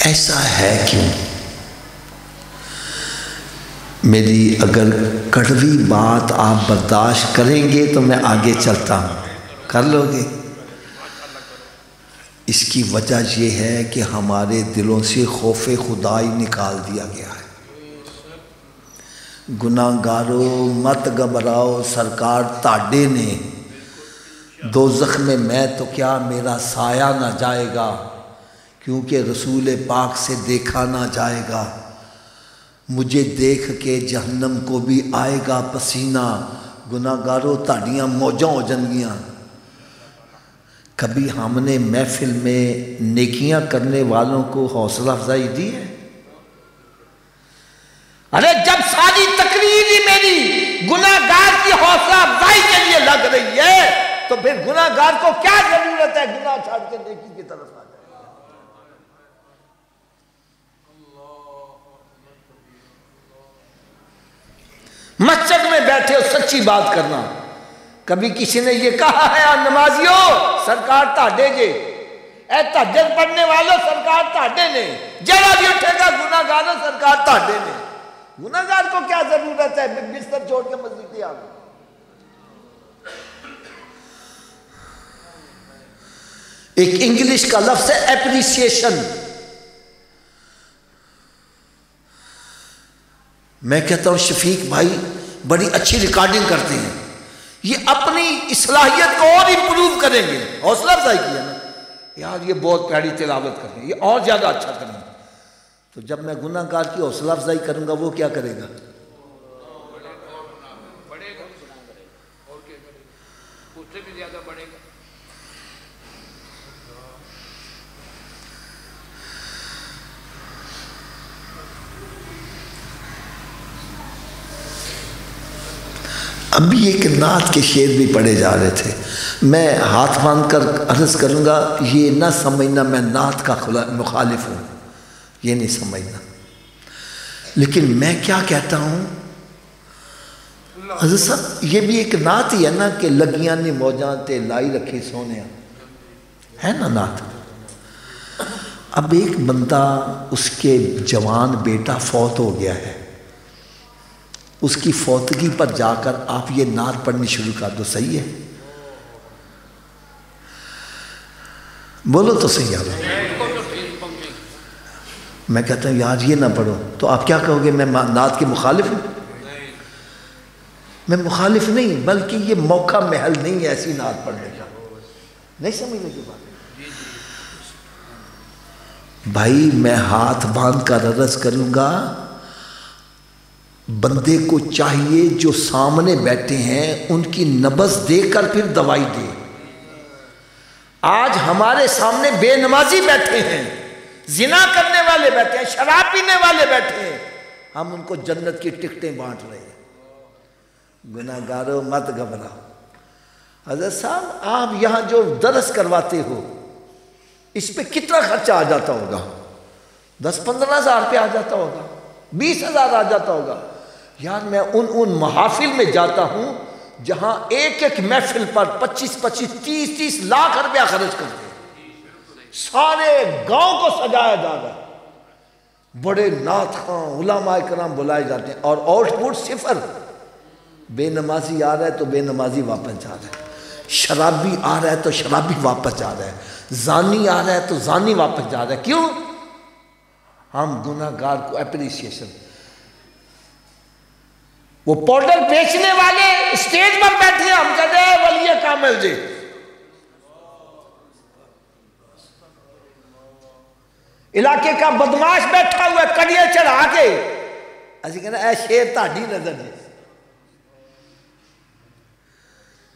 ऐसा है क्यों? मेरी अगर कड़वी बात आप बर्दाश्त करेंगे तो मैं आगे चलता हूँ, कर लोगे? इसकी वजह यह है कि हमारे दिलों से खौफ खुदाई निकाल दिया गया है। गुनाहगारों मत घबराओ, सरकार ताडे ने दोज़ख में मैं तो क्या मेरा साया ना जाएगा, क्योंकि रसूल पाक से देखा ना जाएगा। मुझे देख के जहन्नम को भी आएगा पसीना। गुनाहगारों ताड़ियाँ मौजां हो जाएंगियां। कभी हमने महफिल में नेकियां करने वालों को हौसला अफजाई दी है? अरे जब सारी तकरीर ही मेरी गुनाहगार की हौसला अफजाई के लिए लग रही है, तो फिर गुनाहगार को क्या जरूरत है गुनाह छाड़ के नेकी की तरफ आ जाए? मस्जिद में बैठे हो, सच्ची बात करना। कभी किसी ने ये कहा है नमाजियों सरकार ताडे जे, ए तहज्जुद पढ़ने वालों सरकार ताडे ने, जरा भी उठेगा गुनाहगारों सरकार ताडे ने। गुनाहगार को क्या जरूरत है बिस्तर छोड़ के मस्जिद आ गए? एक इंग्लिश का लफ्ज है एप्रिसिएशन। मैं कहता हूं शफीक भाई बड़ी अच्छी रिकॉर्डिंग करते हैं, ये अपनी सलाहियत को और इंप्रूव करेंगे। हौसला अफजाई किया ना यार, ये बहुत प्यारी तिलावत कर रहे हैं, ये और ज्यादा अच्छा करेंगे। तो जब मैं गुनाहगार की हौसला अफजाई करूंगा वो क्या करेगा? बढ़ेगा और क्या करेगा, उससे भी ज्यादा बढ़ेगा। अभी एक नात के शेर भी पढ़े जा रहे थे। मैं हाथ बांध कर अर्ज़ करूँगा, ये ना समझना मैं नात का मुखालिफ हूँ, ये नहीं समझना। लेकिन मैं क्या कहता हूँ हज़रत साहब, ये भी एक नात ही है ना कि लगियां ने मौजां ते लाई रखी सोने, है ना नात। अब एक बंदा, उसके जवान बेटा फौत हो गया है, उसकी फौतगी पर जाकर आप ये नात पढ़नी शुरू कर दो, सही है? बोलो तो सही यार। मैं कहता हूँ यार ये ना पढ़ो, तो आप क्या कहोगे? मैं नात के मुखालिफ हूँ? मैं मुखालिफ नहीं, बल्कि ये मौका महल नहीं है ऐसी नात पढ़ने का। नहीं समझने की बात भाई, मैं हाथ बांध कर अर्ज़ करूँगा, बंदे को चाहिए जो सामने बैठे हैं उनकी नब्ज़ देकर फिर दवाई दे। आज हमारे सामने बेनमाजी बैठे हैं, जिना करने वाले बैठे हैं, शराब पीने वाले बैठे हैं, हम उनको जन्नत की टिकटें बांट रहे हैं। गुनाहगारों मत घबराओ। हज़रत साहब, आप यहाँ जो दरस करवाते हो इस पे कितना खर्चा आ जाता होगा? 10-15 हज़ार रुपया आ जाता होगा, 20 हज़ार आ जाता होगा। यार मैं उन महाफिल में जाता हूँ जहाँ एक एक महफिल पर 25-25, 30-30 लाख रुपया खर्च करते हैं, सारे गांव को सजाया जा रहा है, बड़े नात खां उलमा इकराम बुलाए जाते हैं, और आउटपुट सिफर। बेनमाजी आ रहा है तो बेनमाजी वापस जा रहा है, शराबी आ रहा है तो शराबी वापस जा रहा है, जानी आ रहा है तो जानी वापस जा रहा है। क्यों? हम गुनाहगार को एप्रिसिएशन। वो पाउडर बेचने वाले स्टेज पर बैठे हैं, हम कहते हैं वलिया कामिल जी। इलाके का बदमाश बैठा हुआ है कड़िया चढ़ा के, असं कहना ऐ शेर ताड़ी नजर जी।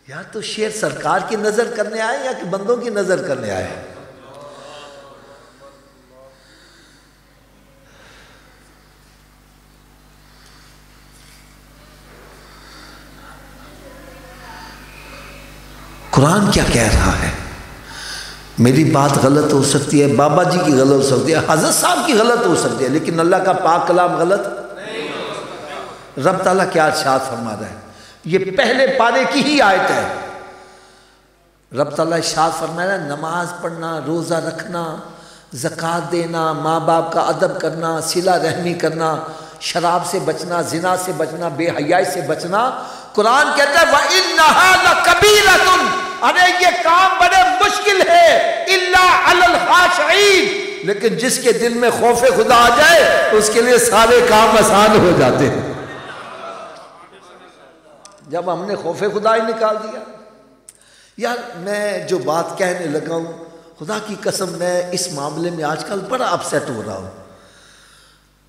यार तो शेर सरकार की नजर करने आए या कि बंदों की नजर करने आए? कुरान क्या कह रहा है? मेरी बात गलत हो सकती है, बाबा जी की गलत हो सकती है, हजरत साहब की गलत हो सकती है, लेकिन अल्लाह का पाक कलाम गलत नहीं हो सकता। रब ताला क्या इरशाद फरमा रहा है? ये पहले पारे की ही आयत है। रब ताला इरशाद फरमा रहा है, नमाज पढ़ना, रोज़ा रखना, ज़कात देना, माँ बाप का अदब करना, सिला रहमी करना, शराब से बचना, जिना से बचना, बेहयाई से बचना। कुरान कहता है व इन्नहा लकबीरतुन, अरे ये काम बड़े मुश्किल है, इल्ला अलल खाशिईन, लेकिन जिसके दिल में खौफ खुदा आ जाए उसके लिए सारे काम आसान हो जाते हैं। जब हमने खौफ खुदा ही निकाल दिया। यार मैं जो बात कहने लगा हूँ, खुदा की कसम मैं इस मामले में आजकल बड़ा अपसेट हो रहा हूँ।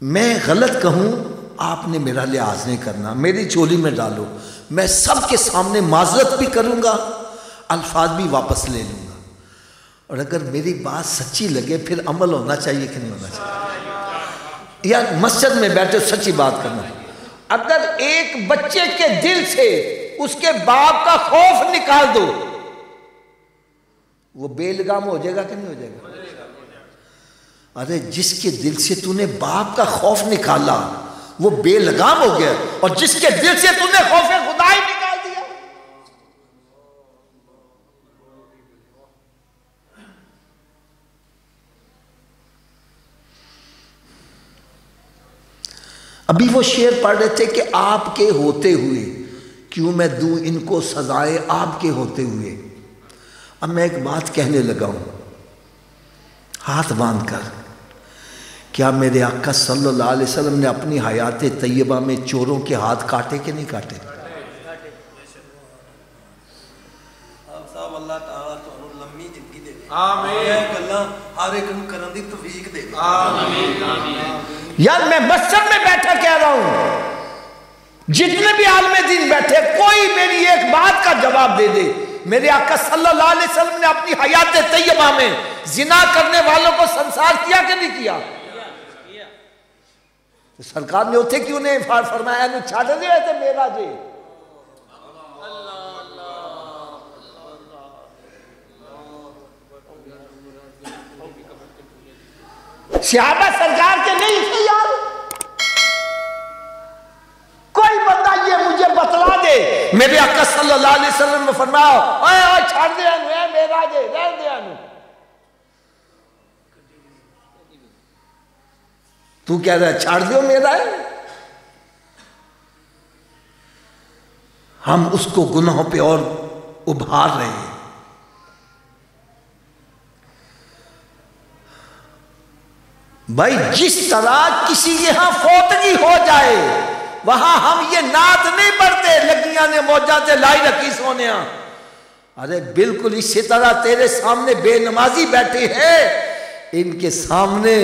मैं गलत कहूँ, आपने मेरा लिहाज नहीं करना, मेरी चोली में डालो, मैं सबके सामने माजरत भी करूँगा, अल्फाज भी वापस ले लूँगा, और अगर मेरी बात सच्ची लगे फिर अमल होना चाहिए कि नहीं होना चाहिए? यार मस्जिद में बैठे सच्ची बात करना। अगर एक बच्चे के दिल से उसके बाप का खौफ निकाल दो, वो बेलगाम हो जाएगा कि नहीं हो जाएगा? अरे जिसके दिल से तूने बाप का खौफ निकाला वो बेलगाम हो गया, और जिसके दिल से तूने खौफ खुदा ही निकाल दिया। अभी वो शेर पढ़ रहे थे कि आपके होते हुए क्यों मैं दूं इनको सजाएं, आपके होते हुए। अब मैं एक बात कहने लगा हूं हाथ बांध कर, क्या मेरे आका सल्लल्लाहु अलैहि वसल्लम ने अपनी हयात तैयबा में चोरों के हाथ काटे कि नहीं काटे? यार मैं मस्जिद में बैठा कह रहा हूं, जितने भी आलमे दीन बैठे, कोई मेरी एक बात का जवाब दे दे, मेरे आका सल्लल्लाहु अलैहि वसल्लम ने अपनी हयात तैयबा में जिना करने वालों को संसार किया कि नहीं किया? तो सरकार ने उथे क्यों नहीं फरमाया छड़ दे मेरा जी? सहाबा सरकार के नहीं थे यार। कोई बंदा ये मुझे बतला दे, मेरे आका सल्लल्लाहु अलैहि वसल्लम ने फरमाया ओए छोड़ दे मेरा दे रह दे। तू कह रहा है छाड़ दो मेरा है। हम उसको गुनाहों पे और उभार रहे हैं। भाई जिस तरह किसी के यहां फौतगी हो जाए वहां हम ये नात नहीं पढ़ते, लगियां ने मौजा से लाई रखी सोने। अरे बिल्कुल इसी तरह तेरे सामने बेनमाजी बैठे हैं, इनके सामने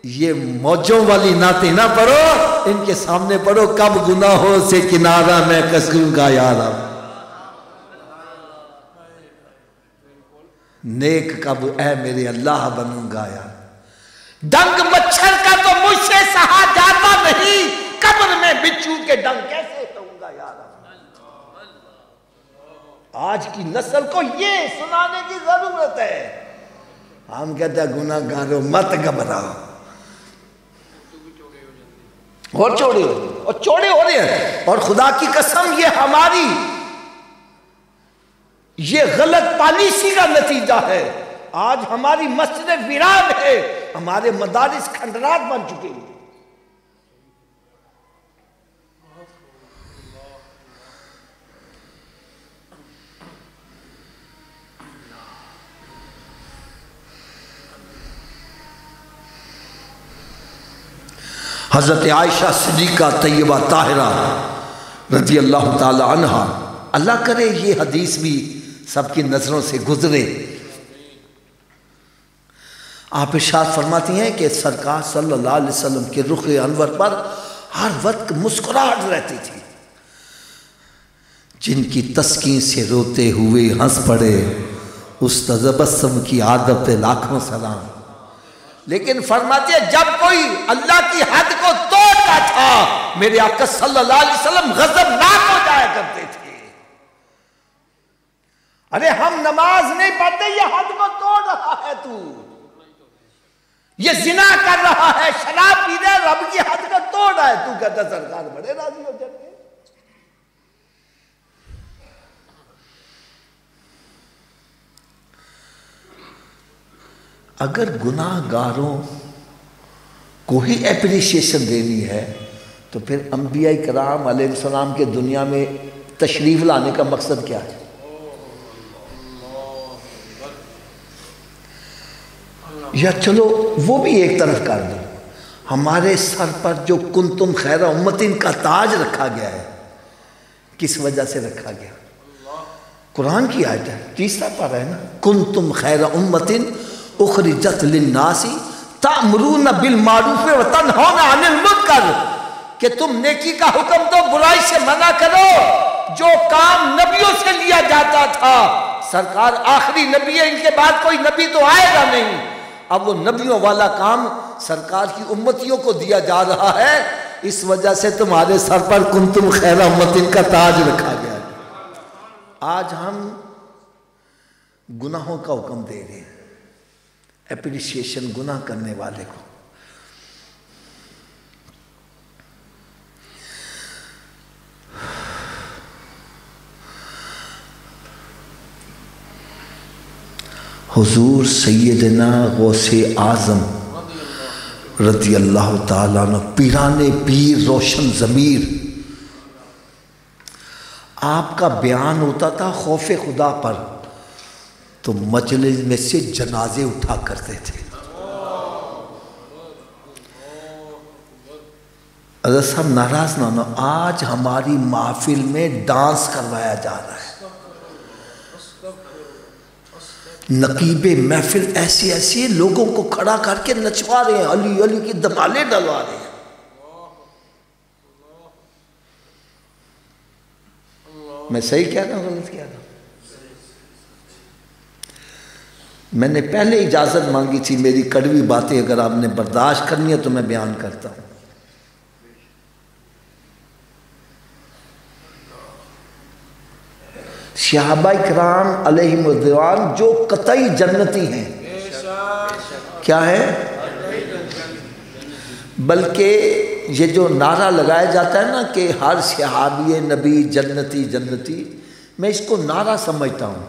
ये मौजों वाली नाते ना पढ़ो, इनके सामने पढ़ो कब गुनाहों से किनारा मैं कसूंगा यारा, नेक कब ऐ मेरे अल्लाह बनूंगा यार। डंग मच्छर का तो मुझसे सहा जाता नहीं, कब्र में बिच्छू के डंग कैसे कहूंगा यार। आज की नस्ल को ये सुनाने की जरूरत है। हम कहते हैं गुनाहगारों मत घबराओ, और चौड़े हो रहे हैं। और खुदा की कसम ये हमारी ये गलत पॉलिसी का नतीजा है। आज हमारी मस्जिद वीरान है, हमारे मदारिस खंडरात बन चुके हैं। हजरत आयशा सिद्दीका तैयबा ताहिरा रज़ी अल्लाह ताला अन्हा, अल्लाह करे ये हदीस भी सबकी नजरों से गुजरे। आप इरशाद फरमाती हैं कि सरकार सल्लल्लाहु अलैहि वसल्लम के रुख अनवर पर हर वक्त मुस्कुराहट रहती थी। जिनकी तस्कीन से रोते हुए हंस पड़े उस तबस्सुम की आदत पे लाखों सलाम। लेकिन फरमाते हैं जब कोई अल्लाह की हद को तोड़ता था मेरे आका सल्लल्लाहु अलैहि वसल्लम गज़बनाक हो जाया करते थे। अरे हम नमाज नहीं पढ़ते, ये हद को तोड़ रहा है तू, ये जिना कर रहा है, शराब पी रहा है, रब की हद को तोड़ रहा है। तू कहता सरकार बड़े राजी हो जाते। अगर गुनाहगारों को ही एप्रिसिएशन देनी है तो फिर अंबिया कराम अलैहिस्सलाम के दुनिया में तशरीफ लाने का मकसद क्या है? या चलो वो भी एक तरफ कर दो, हमारे सर पर जो कुंतुम खैरा उम्मतिन का ताज रखा गया है, किस वजह से रखा गया? कुरान की आयत है, तीसरा पारा है ना, कुंतुम खैरा उम्मतिन उखरिजत लिन्नासी तामुरून बिल मारूफ व तनहौना अनिल मुनकर, कि तुम नेकी का हुक्म दो, बुराई से मना करो। जो काम नबियों से लिया जाता था, सरकार आखिरी नबी है, इनके बाद कोई नबी तो आएगा नहीं, अब वो नबियों वाला काम सरकार की उम्मतियों को दिया जा रहा है। इस वजह से तुम्हारे सर पर कुंतुम खैरा उम्मतिन का ताज रखा गया। आज हम गुनाहों का हुक्म दे रहे हैं, एप्रिसिएशन गुनाह करने वाले को। हुजूर सैयदना गौसे आजम रज़ी अल्लाह ताला अन्हु पीराने पीर रोशन ज़मीर, आपका बयान होता था खौफे खुदा पर तो मजलिस में से जनाजे उठा करते थे। अगर सब नाराज ना हो, आज हमारी महफिल में डांस करवाया जा रहा है। नकीबे महफिल ऐसे ऐसे लोगों को खड़ा करके नचवा रहे हैं, अली अली की धमाले डलवा रहे हैं। मैं सही कह रहा हूं गलत कह रहा हूं? मैंने पहले इजाजत मांगी थी, मेरी कड़वी बातें अगर आपने बर्दाश्त करनी है तो मैं बयान करता हूं। सहाबा इकराम अलैहिमुर्रिदवान जो कतई जन्नती हैं, क्या है? बल्कि ये जो नारा लगाया जाता है ना कि हर सहाबी नबी जन्नती जन्नती, मैं इसको नारा समझता हूँ।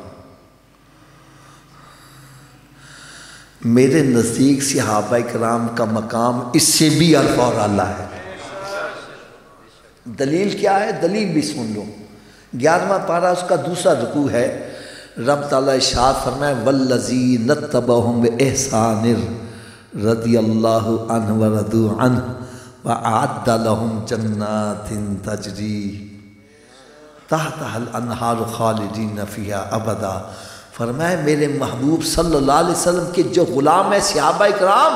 मेरे नज़दीक सहाबा किराम का मकाम इससे भी अर्फ़ा और आला है। दलील क्या है? दलील भी सुन लो। 11वां पारा उसका दूसरा रुकू है। रब ताला इरशाद फरमाए वल्लज़ी नत्तबहुम बिइहसानिर रदियल्लाहु अन्हु व रदू अन्हु व अअद्द लहुम जन्नातिन तजरी तहतहल अनहार खालिदीन फ़ीहा अबदा। फरमाए मेरे महबूब सल्लल्लाहु अलैहि वसल्लम के जो ग़ुलाम है सहाबा इकराम,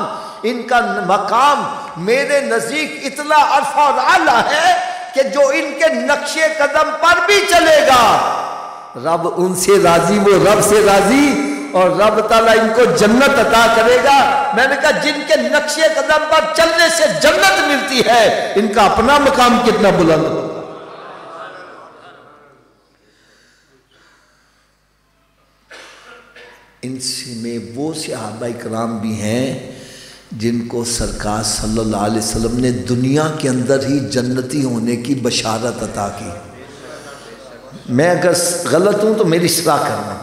इनका मकाम मेरे नज़दीक इतना अरफ़ा और आला है कि जो इनके नक्शे कदम पर भी चलेगा रब उनसे राजी, वो रब से राजी, और रब ताला इनको जन्नत अता करेगा। मैंने कहा जिनके नक्शे कदम पर चलने से जन्नत मिलती है, इनका अपना मकाम कितना बुलंद हो। इनमें वो सहाबा इकराम भी हैं जिनको सरकार सल्लल्लाहु अलैहि वसल्लम ने दुनिया के अंदर ही जन्नती होने की बशारत अता की। मैं अगर गलत हूँ तो मेरी इस्लाह करना।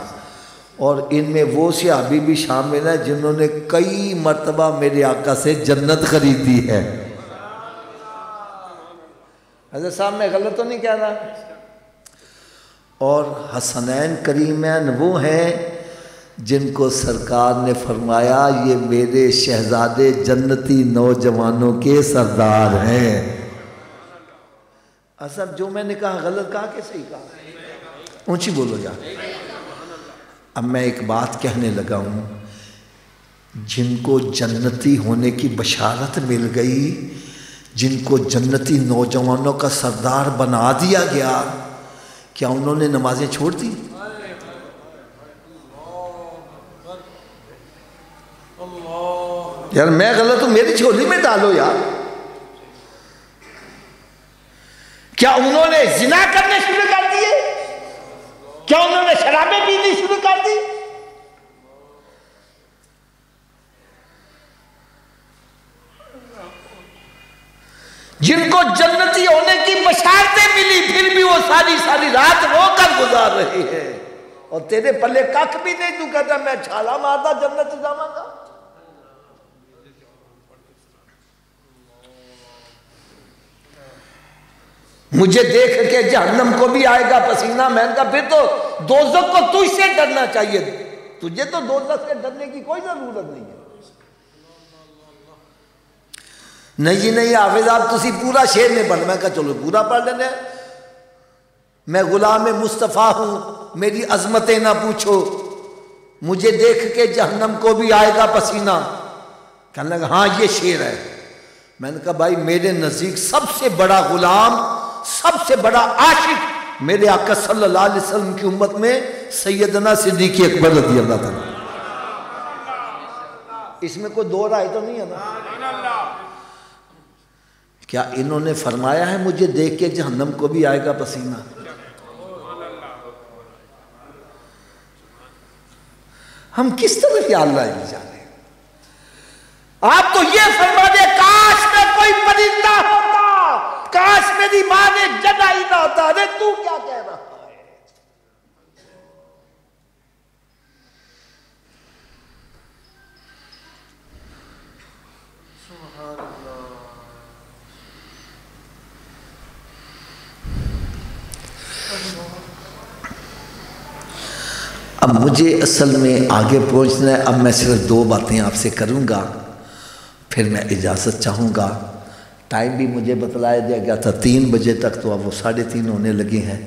और इनमें वो सहाबी भी शामिल है जिन्होंने कई मर्तबा मेरे आका से जन्नत खरीदी है। हज़रत साहब मैं गलत तो नहीं कह रहा। और हसनैन करीमैन वो हैं जिनको सरकार ने फरमाया ये मेरे शहजादे जन्नती नौजवानों के सरदार हैं। असर जो मैंने कहा गलत कहा कि सही कहा? ऊंची बोलो यार। अब मैं एक बात कहने लगा हूँ, जिनको जन्नती होने की बशारत मिल गई, जिनको जन्नती नौजवानों का सरदार बना दिया गया, क्या उन्होंने नमाजें छोड़ दी? यार मैं गलत हूं, मेरी झोली में डालो यार। क्या उन्होंने जिना करने शुरू कर दिए? क्या उन्होंने शराबें पीनी शुरू कर दी? जिनको जन्नती होने की बशारतें मिली, फिर भी वो सारी सारी रात रोकर गुजार रहे हैं। और तेरे पल्ले कख भी नहीं, तू कहता मैं छाला मारता जन्नत जाऊंगा। मुझे देख के जहन्नम को भी आएगा पसीना। मैंने कहा फिर तो दोज़ख को तुझसे डरना चाहिए, तुझे तो दोज़ख से डरने की कोई जरूरत नहीं है। नहीं जी नहीं हाफिज आप तुसी पूरा शेर नहीं पढ़। मैं कहा चलो पूरा पढ़ लेने। मैं गुलाम मुस्तफ़ा हूँ, मेरी अजमतें ना पूछो, मुझे देख के जहन्नम को भी आएगा पसीना। कहने लगा हाँ ये शेर है। मैंने कहा भाई मेरे नज़दीक सबसे बड़ा गुलाम, सबसे बड़ा आशिक मेरे आका सल्लल्लाहु अलैहि वसल्लम की उम्मत में सैयदना सिद्दीक़ अकबर रज़ियल्लाहु ताला। इसमें कोई दो राय तो नहीं है ना? क्या इन्होंने फरमाया है मुझे देख के जहन्नम को भी आएगा पसीना? हम किस तरह या अल्लाह ही जाने। आप तो ये फरमा दे काश में कोई परिंदा होता, काश मेरी मां ने जगा ही ना होता। अरे तू क्या कह रहा है? अब मुझे असल में आगे पहुंचना है। अब मैं सिर्फ दो बातें आपसे करूंगा, फिर मैं इजाज़त चाहूँगा। टाइम भी मुझे बतलाया दिया गया था 3 बजे तक, तो अब वो 3:30 होने लगे हैं।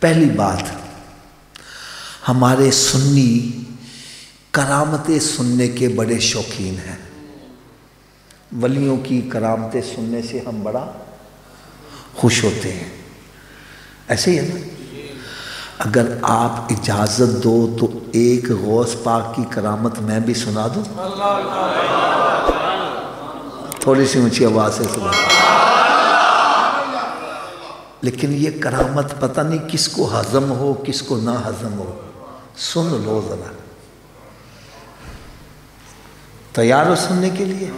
पहली बात, हमारे सुन्नी करामतें सुनने के बड़े शौकीन हैं। वलियों की करामतें सुनने से हम बड़ा खुश होते हैं, ऐसे ही है ना? अगर आप इजाज़त दो तो एक गौस पाक की करामत मैं भी सुना दूँ? थोड़ी सी ऊंची आवाज़ से सुना। लेकिन ये करामत पता नहीं किसको हजम हो किसको ना हजम हो। सुन लो ज़रा। तैयार हो सुनने के लिए?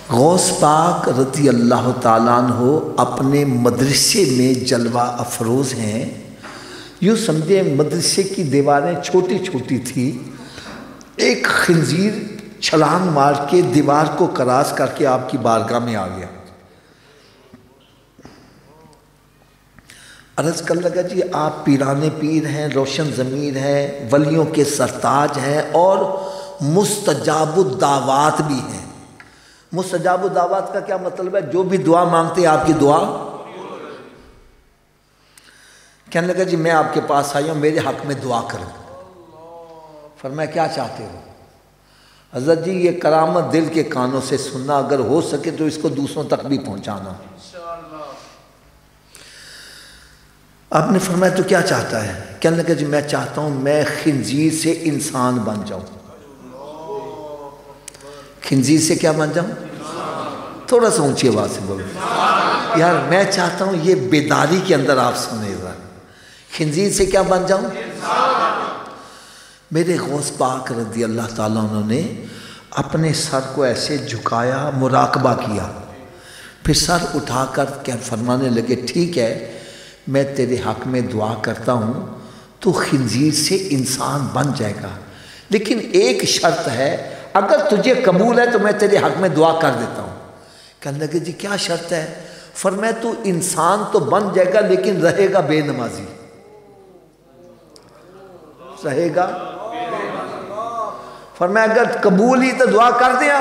गौस पाक रज़ी अल्लाह ताला अन्हु अपने मदरसे में जलवा अफरोज़ हैं। यूँ समझे मदरसे की दीवारें छोटी छोटी थी। एक खंजीर छलांग मार के दीवार को क्रॉस करके आपकी बारगाह में आ गया। अर्ज़ कर लगा जी आप पीराने पीर हैं, रोशन ज़मीर हैं, वलियों के सरताज हैं और मुस्तजाबुद्दावात भी हैं। मुस्तजाबुद्दावात का क्या मतलब है? जो भी दुआ मांगते हैं आपकी दुआ। कहने लगा जी मैं आपके पास आई हूँ, मेरे हक़ में दुआ करो। फरमाया क्या चाहते हो? हज़रत जी ये करामत दिल के कानों से सुनना, अगर हो सके तो इसको दूसरों तक भी पहुँचाना। आपने फरमाया तो क्या चाहता है? कहने लगा जी मैं चाहता हूँ मैं खिंजीर से इंसान बन जाऊँ। खिंजीर से क्या बन जाऊँ? थोड़ा सा ऊंची आवाज़ से बोलो यार, मैं चाहता हूँ ये बेदारी के अंदर आप सुनेगा। खिंजीर से क्या बन जाऊँ? मेरे गौस पाक रज़ी अल्लाह ताला उन्होंने अपने सर को ऐसे झुकाया, मुराकबा किया, फिर सर उठाकर क्या फरमाने लगे ठीक है मैं तेरे हक़ में दुआ करता हूँ, तो खिंजीर से इंसान बन जाएगा, लेकिन एक शर्त है, अगर तुझे कबूल है तो मैं तेरे हक़ में दुआ कर देता हूँ। कहने लगे जी क्या शर्त है? फरमाया तू इंसान तो बन जाएगा लेकिन रहेगा बेनमाजी। रहेगा? फरमाया अगर कबूल ही तो दुआ कर दिया।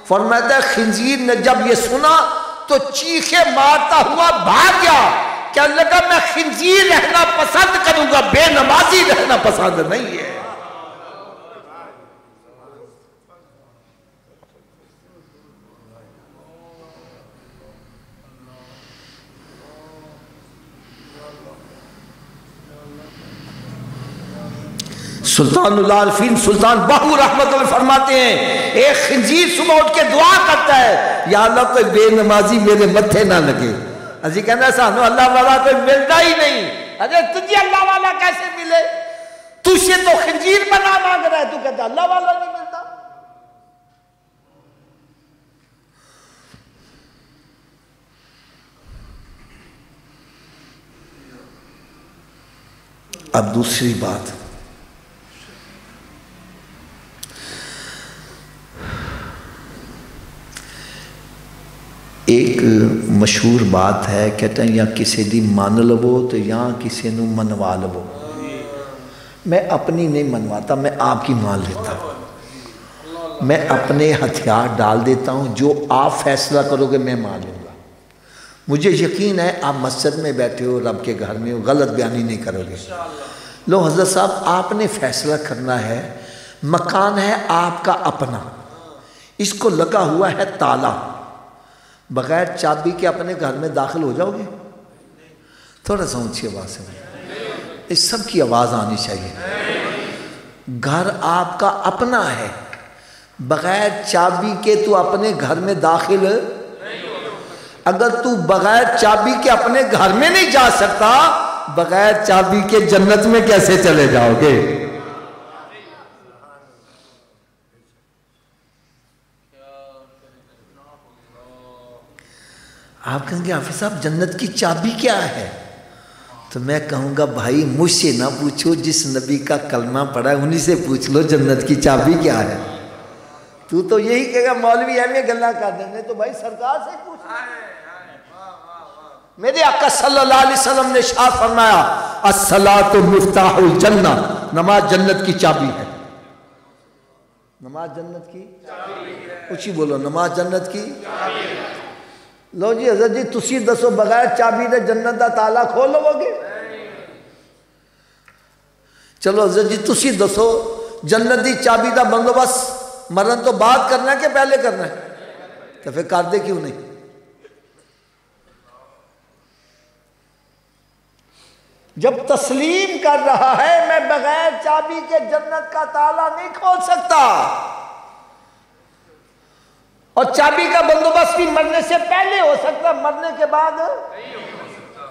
फरमाया खिंजीर ने जब ये सुना तो चीखे मारता हुआ भाग गया। क्या लगा मैं खिंजीर रहना पसंद करूंगा, बेनमाजी रहना पसंद नहीं है। सुल्तानुल आरिफीन सुल्तान बाहू रहमतुल्लाह फरमाते हैं एक खिंजीर सुबह उठ के दुआ करता है, या अल्लाह कोई बेनमाजी मेरे मत्थे ना लगे। अजी कहना सानू अल्लाह वाला कोई मिलता ही नहीं। अरे तुझे अल्लाह वाला कैसे मिले? तुझे तो खिंजीर बना मांग रहा है, तू कहता अल्लाह वाला नहीं मिलता। अब दूसरी बात, एक मशहूर बात है, कहते हैं या किसी दी मान लवो तो या किसी नू मनवा लवो। मैं अपनी नहीं मनवाता, मैं आपकी मान लेता हूँ। मैं अपने हथियार डाल देता हूँ, जो आप फैसला करोगे मैं मान लूँगा। मुझे यकीन है आप मस्जिद में बैठे हो, रब के घर में हो, गलत बयानी नहीं करोगे। लो हज़रत साहब आपने फैसला करना है, मकान है आपका अपना, इसको लगा हुआ है ताला, बगैर चाबी के अपने घर में दाखिल हो जाओगे? थोड़ा सा ऊंची आवाज़ से, इस सब की आवाज़ आनी चाहिए। घर आपका अपना है, बगैर चाबी के तू अपने घर में दाखिल, अगर तू बगैर चाबी के अपने घर में नहीं जा सकता, बगैर चाबी के जन्नत में कैसे चले जाओगे? आप कहेंगे हाफिज साहब जन्नत की चाबी क्या है? तो मैं कहूँगा भाई मुझसे ना पूछो, जिस नबी का कलमा पढ़ा है उन्हीं से पूछ लो जन्नत की चाबी क्या है। तू तो यही कहेगा मौलवी है मैं गल्ला कर देंगे, तो भाई सरकार से पूछ। मेरे आका सल्लल्लाहु अलैहि वसल्लम ने शाह फरमाया अस्सलातु मिफ्ताहुल जन्ना, नमाज जन्नत की चाबी है। नमाज जन्नत की चाबी है। कुछ ही बोलो, नमाज जन्नत की चाबी है। लो जी हज़रत जी तुसी दसो बगैर चाबी दे जन्नत का ताला खोल लोगे? चलो हज़रत जी तुसी दसो जन्नत की चाबी का बंदोबस्त मरण तो बाद करना है कि पहले करना है? तो फिर कर दे क्यों नहीं? जब तस्लीम कर रहा है मैं बगैर चाबी के जन्नत का ताला नहीं खोल सकता, और चाबी का बंदोबस्त भी मरने से पहले हो सकता, मरने के बाद नहीं हो सकता।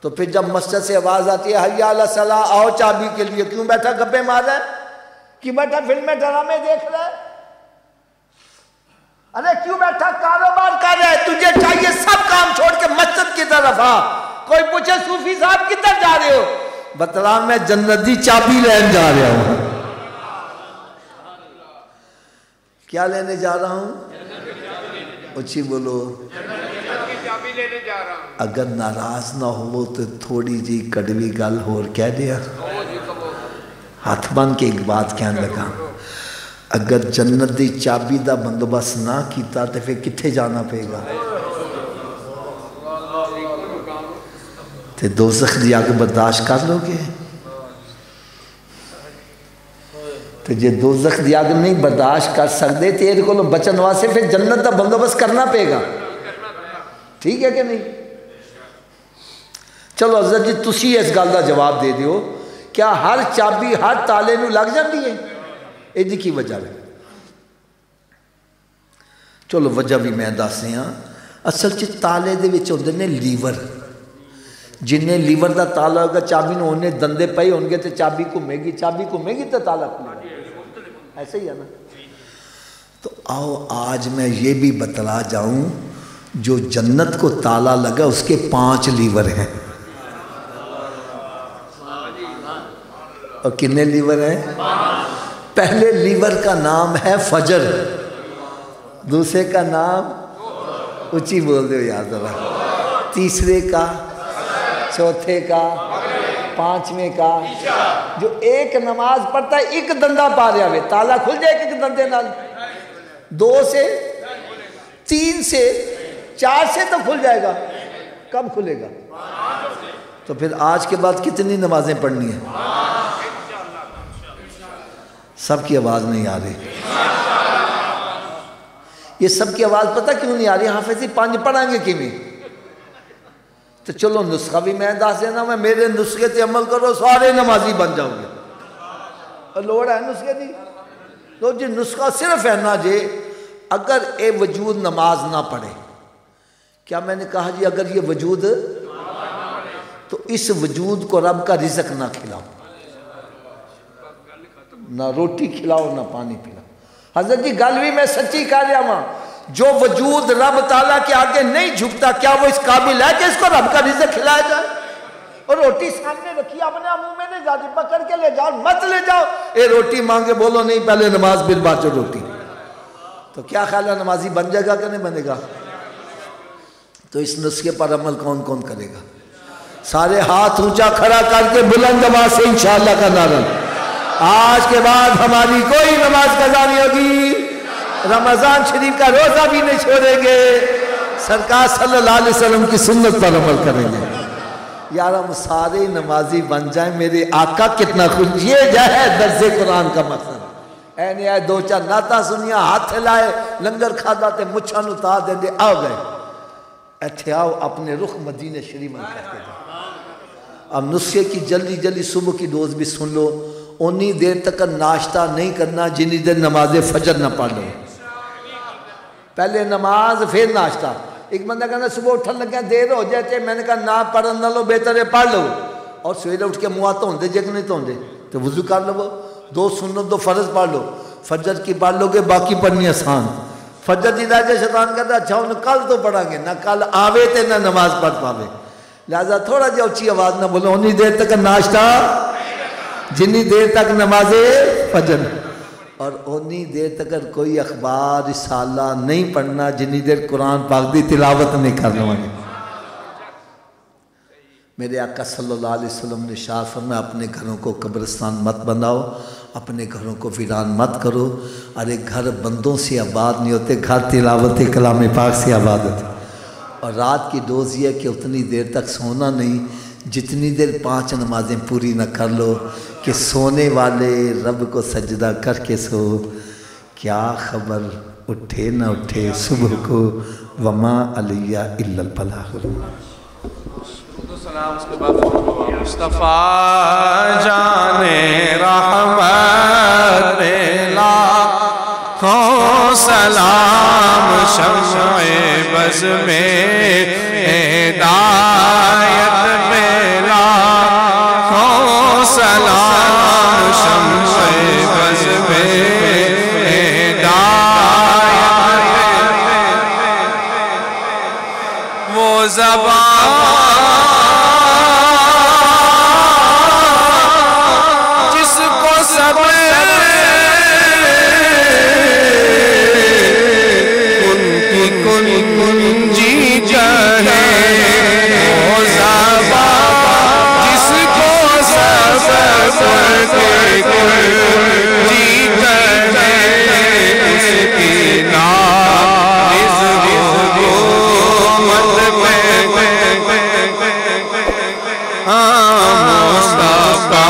तो फिर जब मस्जिद से आवाज आती है हय्या अला सलाह, आओ चाबी के लिए, क्यों बैठा गप्पे मार रहा है? कि बैठा फिल्में ड्रामे देख रहा है? अरे क्यों बैठा, कारोबार कर रहा है, तुझे चाहिए सब काम छोड़ के मस्जिद की तरफ आ। कोई पूछे सूफी साहब किधर जा रहे हो, बतला मैं जन्नत दी चाबी लेने जा रहा हूं। क्या लेने जा रहा हूं, ऊंची बोलो। चाबी लेने जा रहा हूं। अगर नाराज ना हो तो थोड़ी जी कड़वी गल होर कह दिया, हाथ बन के एक बात कहने लगा, अगर जन्नत दी चाबी का बंदोबस्त ना किया तो फिर कित्थे जाना पेगा, तो दोज़ख दी अग बर्दाश्त कर लोगे, तो जे दोज़ख दी अग नहीं बर्दाश्त कर सकते तो ये को बचन वास्ते फिर जन्नत का बंदोबस्त करना पेगा, ठीक है कि नहीं। चलो हज़रत जी तुसी इस गल का जवाब दे दियो, क्या हर चाबी हर ताले नूं लग जाती है, इसकी की वजह है। चलो वजह भी मैं दस रहा, असल च ताले दे विच होंदे ने लीवर, जिन्हें लीवर का ताला होगा चाबी में उन्हें दंदे पे होंगे तो चाबी घूमेगी, चाबी घूमेगी तो ताला खुलेगा, ऐसे ही है ना। तो आओ आज मैं ये भी बतला जाऊं, जो जन्नत को ताला लगा उसके 5 लीवर हैं, और कितने लीवर हैं, पहले लीवर का नाम है फजर, दूसरे का नाम ऊंची बोल दो यार जरा, तीसरे का, चौथे का, 5वें का, जो एक नमाज पढ़ता है एक दंदा पा रहा है ताला खुल जाएगा एक दंदे नाल, 2 से 3 से 4 से तो खुल जाएगा, कब खुलेगा, तो फिर आज के बाद कितनी नमाजें पढ़नी है। सबकी आवाज नहीं आ रही, ये सबकी आवाज पता क्यों नहीं आ रही, हाफिज़ 5 पढ़ाएंगे किमें, तो चलो नुस्खा भी मैं दस देना, मैं मेरे नुस्खे से अमल करो सारे नमाजी बन जाओगे, और लोड़ है नुस्खे की, तो जी नुस्खा सिर्फ है ना जे अगर ये वजूद नमाज ना पढ़े, क्या मैंने कहा जी अगर ये वजूद, तो इस वजूद को रब का रिज़्क ना खिलाओ, ना रोटी खिलाओ ना पानी पिलाओ। हजरत जी गल भी मैं सच्ची कह रहा वहां, जो वजूद रब ताला के आगे नहीं झुकता, क्या वो इस काबिल है कि इसको रब का रिज़्क खिलाया जाए। और रोटी सामने रखी अपने मुंह में नहीं जाती, पकड़ के ले जाओ, मत ले जाओ, ये रोटी मांगे बोलो नहीं पहले नमाज फिर बाद में रोटी, तो क्या ख्याल है नमाजी बन जाएगा कि नहीं बनेगा। तो इस नुस्खे पर अमल कौन कौन करेगा, सारे हाथ ऊंचा खड़ा करके बुलंद आवाज से इंशाअल्लाह का नारा, आज के बाद हमारी कोई नमाज कज़ा नहीं होगी, रमज़ान शरीफ का रोज़ा भी नहीं छोड़ेंगे, सरकार सल्लल्लाहु अलैहि वसल्लम की सुन्नत पर अमल करेंगे। यार हम सारे नमाजी बन जाएं, मेरे आका कितना खुश, ये जो है दर्ज़े कुरान का मकसद। ऐने आए 2-4 नाता सुनिया, हाथ लाए, लंगर खादा ते मुछां नूं उतार देंदे, आ गए इत्थे आओ अपने रुख मदीने शरीफ में करके जाओ। अब नुस्खे की जल्दी जल्दी सुबह की डोज भी सुन लो, उन्नी देर तक नाश्ता नहीं करना जितनी देर नमाज फजर ना पढ़ लो, पहले नमाज फिर नाश्ता। एक बंदा कहना सुबह उठन लगे देर हो जाए, मैंने कहा ना पढ़न ना लो, बेहतर है पढ़ लो, और सवेरे उठ के मुँह धोंदे जे नहीं धोंदे तो वजू कर लो, 2 सुन्नत 2 फर्ज पढ़ लो, फजर की पढ़ लोगे बाकी पढ़नी आसान, फजर की राजा शैतान कहता अच्छा उन्हें कल तो पढ़ांगे ना, कल आवे तो ना नमाज पढ़ पावे, लिहाजा थोड़ा जहा उच्ची आवाज ना बोलो, उन्नी देर तक नाश्ता जितनी देर तक नमाजे फजर, और उन्नी देर तक कोई अखबार रिसाला नहीं पढ़ना जितनी देर कुरान पाक की तिलावत नहीं कर लवेंगे। मेरे आका सल्लल्लाहु अलैहि वसल्लम ने इरशाद फरमाया अपने घरों को कब्रिस्तान मत बनाओ, अपने घरों को वीरान मत करो। अरे घर बंदों से आबाद नहीं होते, घर तिलावत कलाम पाक से आबाद होते। और रात की डोज ये कि उतनी देर तक सोना नहीं जितनी देर 5 नमाजें पूरी न कर लो, कि सोने वाले रब को सजदा करके सो, क्या खबर उठे न उठे सुबह को, वमा अलैया इल्लल बलाग। मुस्तफ़ा जाने रहमत लाखों सलाम, शम्ए बज़ में हिदायत में लाखों सलाम, शम्ए बज़ में हिदायत में जिसको सब उनकी कुंजी कहे वो ज़बा जिसको सब उनकी कुंजी कहे उसकी नाज़ हुकूमत पे मुस्तफा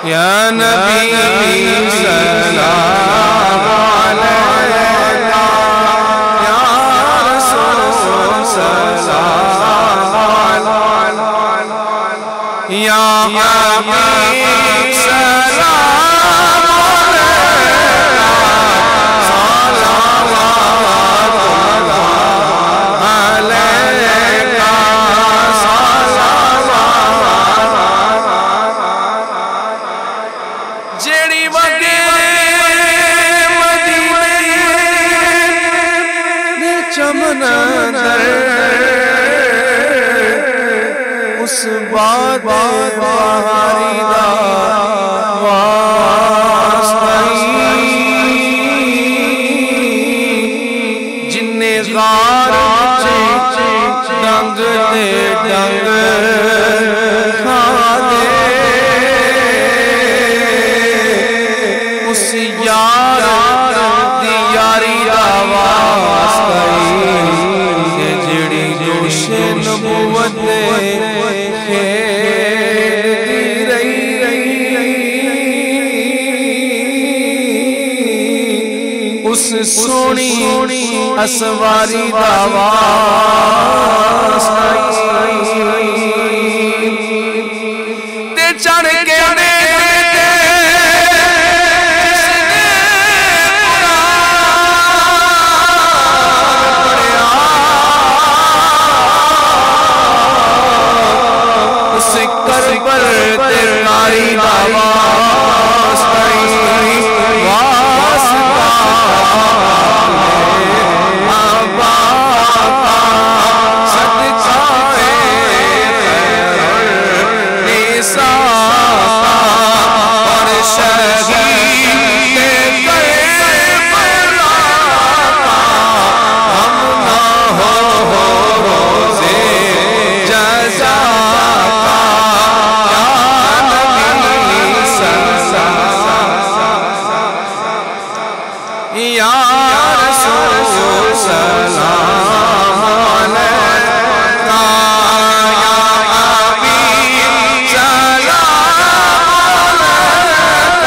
या नबी सलाम अलैका या रसूल सलाम अलैका या हबीब सलाम अलैका जेड़ी वगे मदीने ने चमना उस बात बहारी दा जिन्ने गार डंग दे डंग खा दे उस यार दी यारी आवाज़ कई जेड़ी जोशे नबूवत खेदी रही उस सोनी असवारी आवाज़ ते चढ़ के करबल ते नारी आवाज़ कई वास्ता आबा सदका निसा और शहीद करबला हम ना हो रोज़े जज़ा या रसूल सलाम अलैका या हबीब सलाम अलैका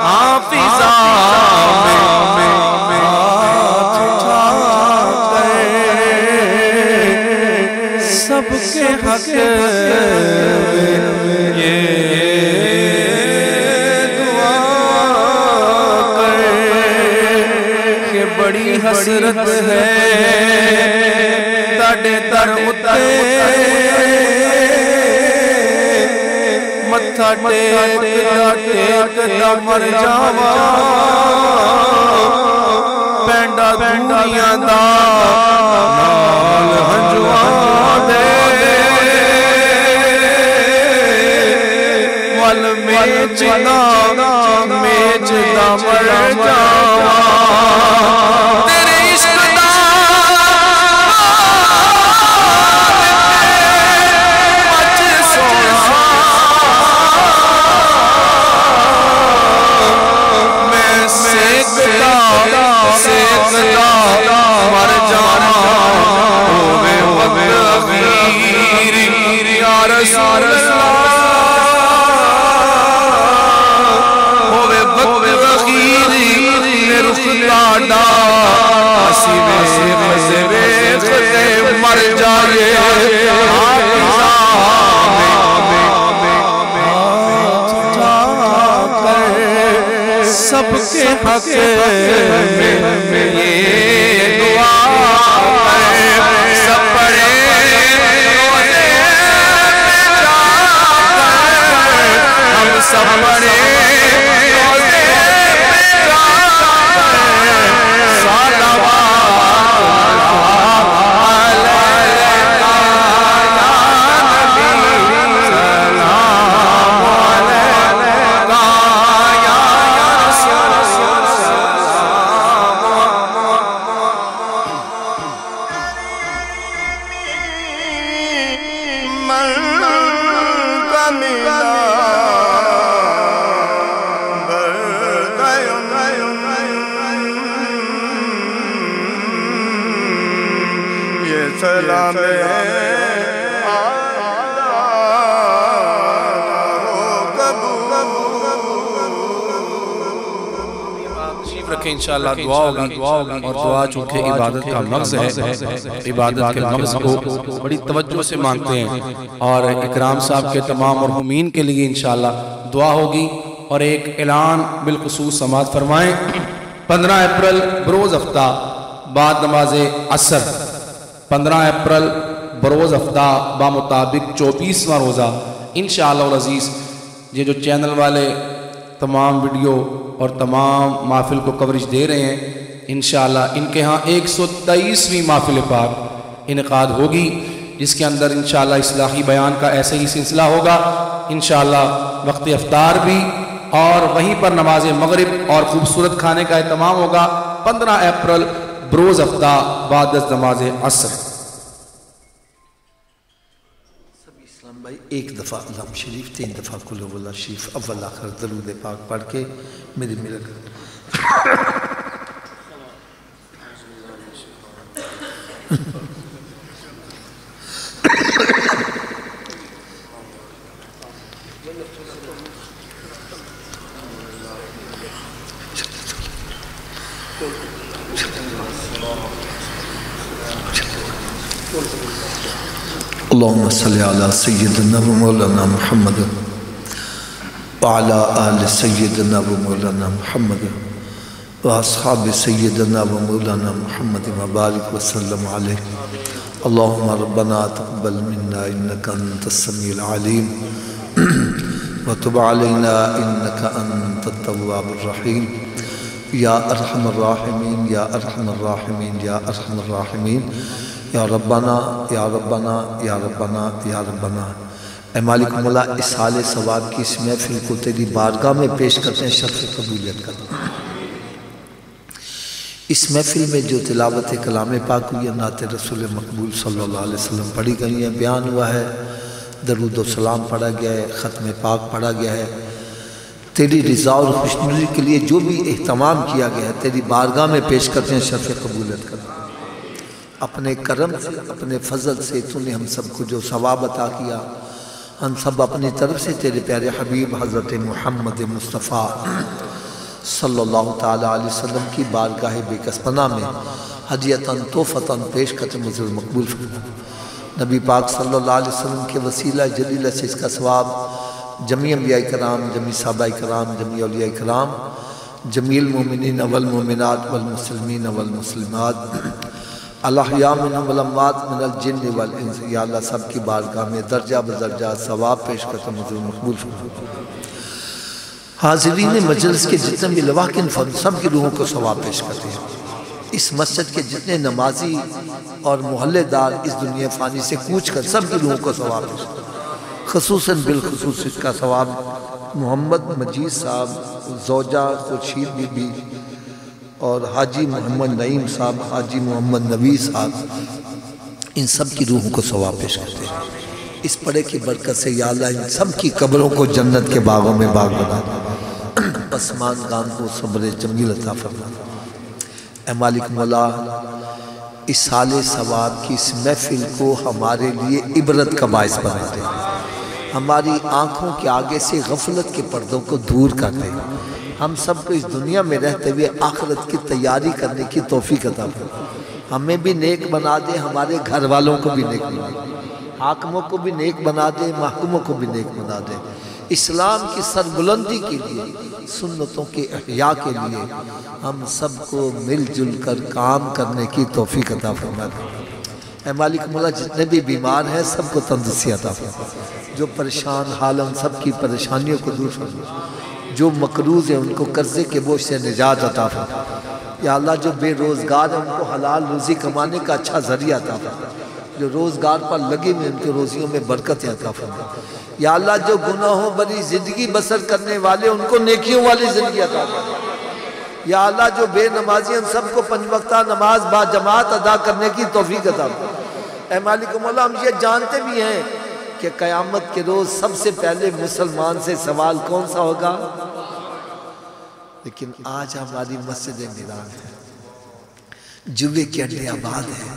हाफिज़ा सबके हक ये दुआ कर कि बड़ी हसरत है ताड़े दर उते मत्था टेक मर जावा पैंडा दुनिया दा नाल हंजुआ दे वल मेचदा मर जावा तेरे इश्क दा मच सोना मैं सेकदा मर जाना होवे वक्त अखीर या रसूल अल्लाह होवे वक्त अखीर हक में ये दुआ सब पढ़े रोज़े पे जाकर, हम सब पढ़े रोज़े पे जाकर, सलावत रखें इंशाअल्लाह दुआ होगी। और दुआ चूँकि इबादत का मग़ज़ है, इबादत के मग़ज़ को बड़ी तवज्जो से मांगते हैं। और इकराम साहब के तमाम मरहूमीन के लिए इंशाअल्लाह दुआ होगी। और एक ऐलान बिलखुसूस समाअत फरमाएँ। 15 अप्रैल बरोज़ हफ्ता बाद नमाज असर, 15 अप्रैल बरोज़ हफ्ता बामुताबिक 24वां रोज़ा इंशाअल्लाह अज़ीज़। ये जो चैनल वाले तमाम वीडियो और तमाम महफिल को कवरेज दे रहे हैं, इंशाअल्लाह इनके यहाँ 123वीं महफिल पाक इनकाद होगी, जिसके अंदर इंशाअल्लाह इस्लाही बयान का ऐसे ही सिलसिला होगा। इंशाअल्लाह वक्त इफ्तार भी और वहीं पर नमाज मगरिब और खूबसूरत खाने का एहतमाम होगा। 15 अप्रैल बरोज़ हफ्ता बाद नमाज असर। भाई एक दफ़ा अल्लाह शरीफ 3 दफ़ा कुल वल्लाह शरीफ अव्वल आखिर दरूद पाक पढ़ के मेरी मेरा अल्लाहुम्मा सल्ली अला सय्यिदिना व मौलाना मुहम्मद व अला आलि सय्यिदिना व मौलाना मुहम्मद व अस्हाबि सय्यिदिना व मौलाना मुहम्मद व बारिक व सल्लम अलैहि। अल्लाहुम्मा रब्बना तक़ब्बल मिन्ना इन्नका अंतस समीउल अलीम व तुब अलैना इन्नका अंतत तव्वाबुर रहीम। या अरहमर राहिमीन, या अरहमर राहिमीन, या अरहमर राहिमीन, या रब्बाना या रब्बाना या रब्बाना या रब्बाना। ए मालिक मौला, इस साल सवाब की इस महफिल को तेरी बारगाह में पेश करते हैं, शर्फ कबूलियत कर। इस महफिल में जो तिलावत कलाम पाक हुई है, नात रसूल मकबूल सल्लल्लाहु अलैहि वसल्लम पढ़ी गई है, बयान हुआ है, दरूद व सलाम पढ़ा गया है, ख़त्म पाक पढ़ा गया है। तेरी रज़ा और खुशनुदी के लिए जो भी एहतमाम किया गया है, तेरी बारगाह में पेश करते हैं, शर्फ कबूलियत कर। अपने करम से, अपने फजल से तूने हम सबको जो सवाब अता किया, हम सब अपनी तरफ से तेरे प्यारे हबीब हज़रत मोहम्मद मुस्तफ़ा सल्लल्लाहु ताला अलैहि वसल्लम की बारगाह बेकसपना में हदियतन तोहफ़तन पेश करते मुझे मकबूल फरमा। नबी पाक सल्लल्लाहु अलैहि वसल्लम के वसीला जलील से इसका सवाब जमी अंबिया कराम, जमी साहबा कराम, जमी औलिया कराम, जमील मोमिनीन वल मोमिनात वल मुस्लिमीन वल मुस्लिमात अल्लाह मिनहुम वल अम्वात मिनल जिन्न वल इंस। या अल्लाह सब की बारगाह में दर्जा बदर्जा सवाब पेश करते मुझे मकबूल फरमा। हाज़रीन मजलिस के जितने भी लवाकिन सब की रूहों को सवाब पेश करते हैं। इस मस्जिद के जितने नमाजी और मोहल्लेदार इस दुनिया फ़ानी से कूच कर सब की रूहों को सवाब पेश करते हैं। ख़ुसूसन बिलखुसूस इसका सवाब मोहम्मद मजीद साहब, ज़ौजा खुर्शीद बीबी और हाजी मोहम्मद नईम साहब, हाजी मोहम्मद नबी साहब, इन सब की रूहों को सवाब पेश करते हैं। इस पड़े की बरकत से या अल्लाह इन सब की कब्रों को जन्नत के बागों में बाग बना दे। आसमान गान को सब्र जमील अता फरमा। ए मालिक मौला, इस साले सवाब की इस महफिल को हमारे लिए इबरत का बायस बना दे। हमारी आँखों के आगे से गफलत के पर्दों को दूर कर दे। हम सबको इस दुनिया में रहते हुए आखिरत की तैयारी करने की तौफीक अता फरमा। हमें भी नेक बना दे, हमारे घर वालों को भी नेक बना दे, हाकिमों को भी नेक बना दे, महकुमों को भी नेक बना दे। इस्लाम की सरबुलंदी के लिए, सुन्नतों के इहया के लिए हम सबको मिलजुल कर काम करने की तौफीक अता फरमा दे। ऐ मालिक मौला, जितने भी बीमार हैं सबको तंदुरुस्ती अता फरमा, जो परेशान हाल उन सब की परेशानियों को दूर फरमा, जो मकरूज है उनको कर्जे के बोझ से निजात अता फरमा। या अल्लाह, जो बेरोज़गार है उनको हलाल रोज़ी कमाने का अच्छा ज़रिया अता फरमा, जो रोज़गार पर लगे हुए उनके रोज़ियों में बरकत अता फरमा। या अल्लाह, जो गुनाहों भरी ज़िंदगी बसर करने वाले उनको नेकियों वाली ज़िंदगी अता फरमा। या अल्लाह, जो बेनमाजी उन सबको पंज वक्ता नमाज बाजमात अदा करने की तौफीक अता फरमा। ऐ मालिक मौला, हम ये जानते भी हैं कि क़यामत के रोज़ सबसे पहले मुसलमान से सवाल कौन सा होगा, लेकिन आज हमारी मस्जिदें वीरान हैं, जुए के अड्डे आबाद हैं।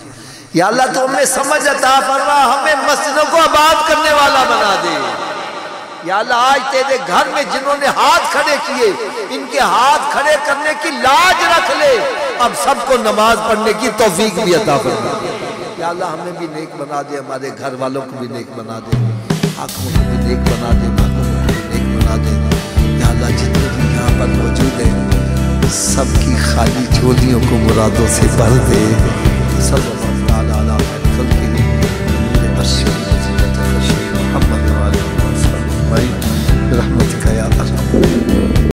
या अल्लाह, तो हमें समझ अता फरमा, हमें मस्जिदों को आबाद करने वाला बना दे। या अल्लाह, आज तेरे घर में जिन्होंने हाथ खड़े किए, इनके हाथ खड़े करने की लाज रख ले, अब सबको नमाज पढ़ने की तौफीक भी अता फरमा। या अल्लाह, हमें भी नेक बना दे, हमारे घर वालों को भी नेक बना दे, हाकिमों को भी नेक बना दे, महकूमों को भी नेक बना दे। या अल्लाह, जितने भी यहाँ पर मौजूद हैं सबकी खाली झोलियों को मुरादों से भर दे। सब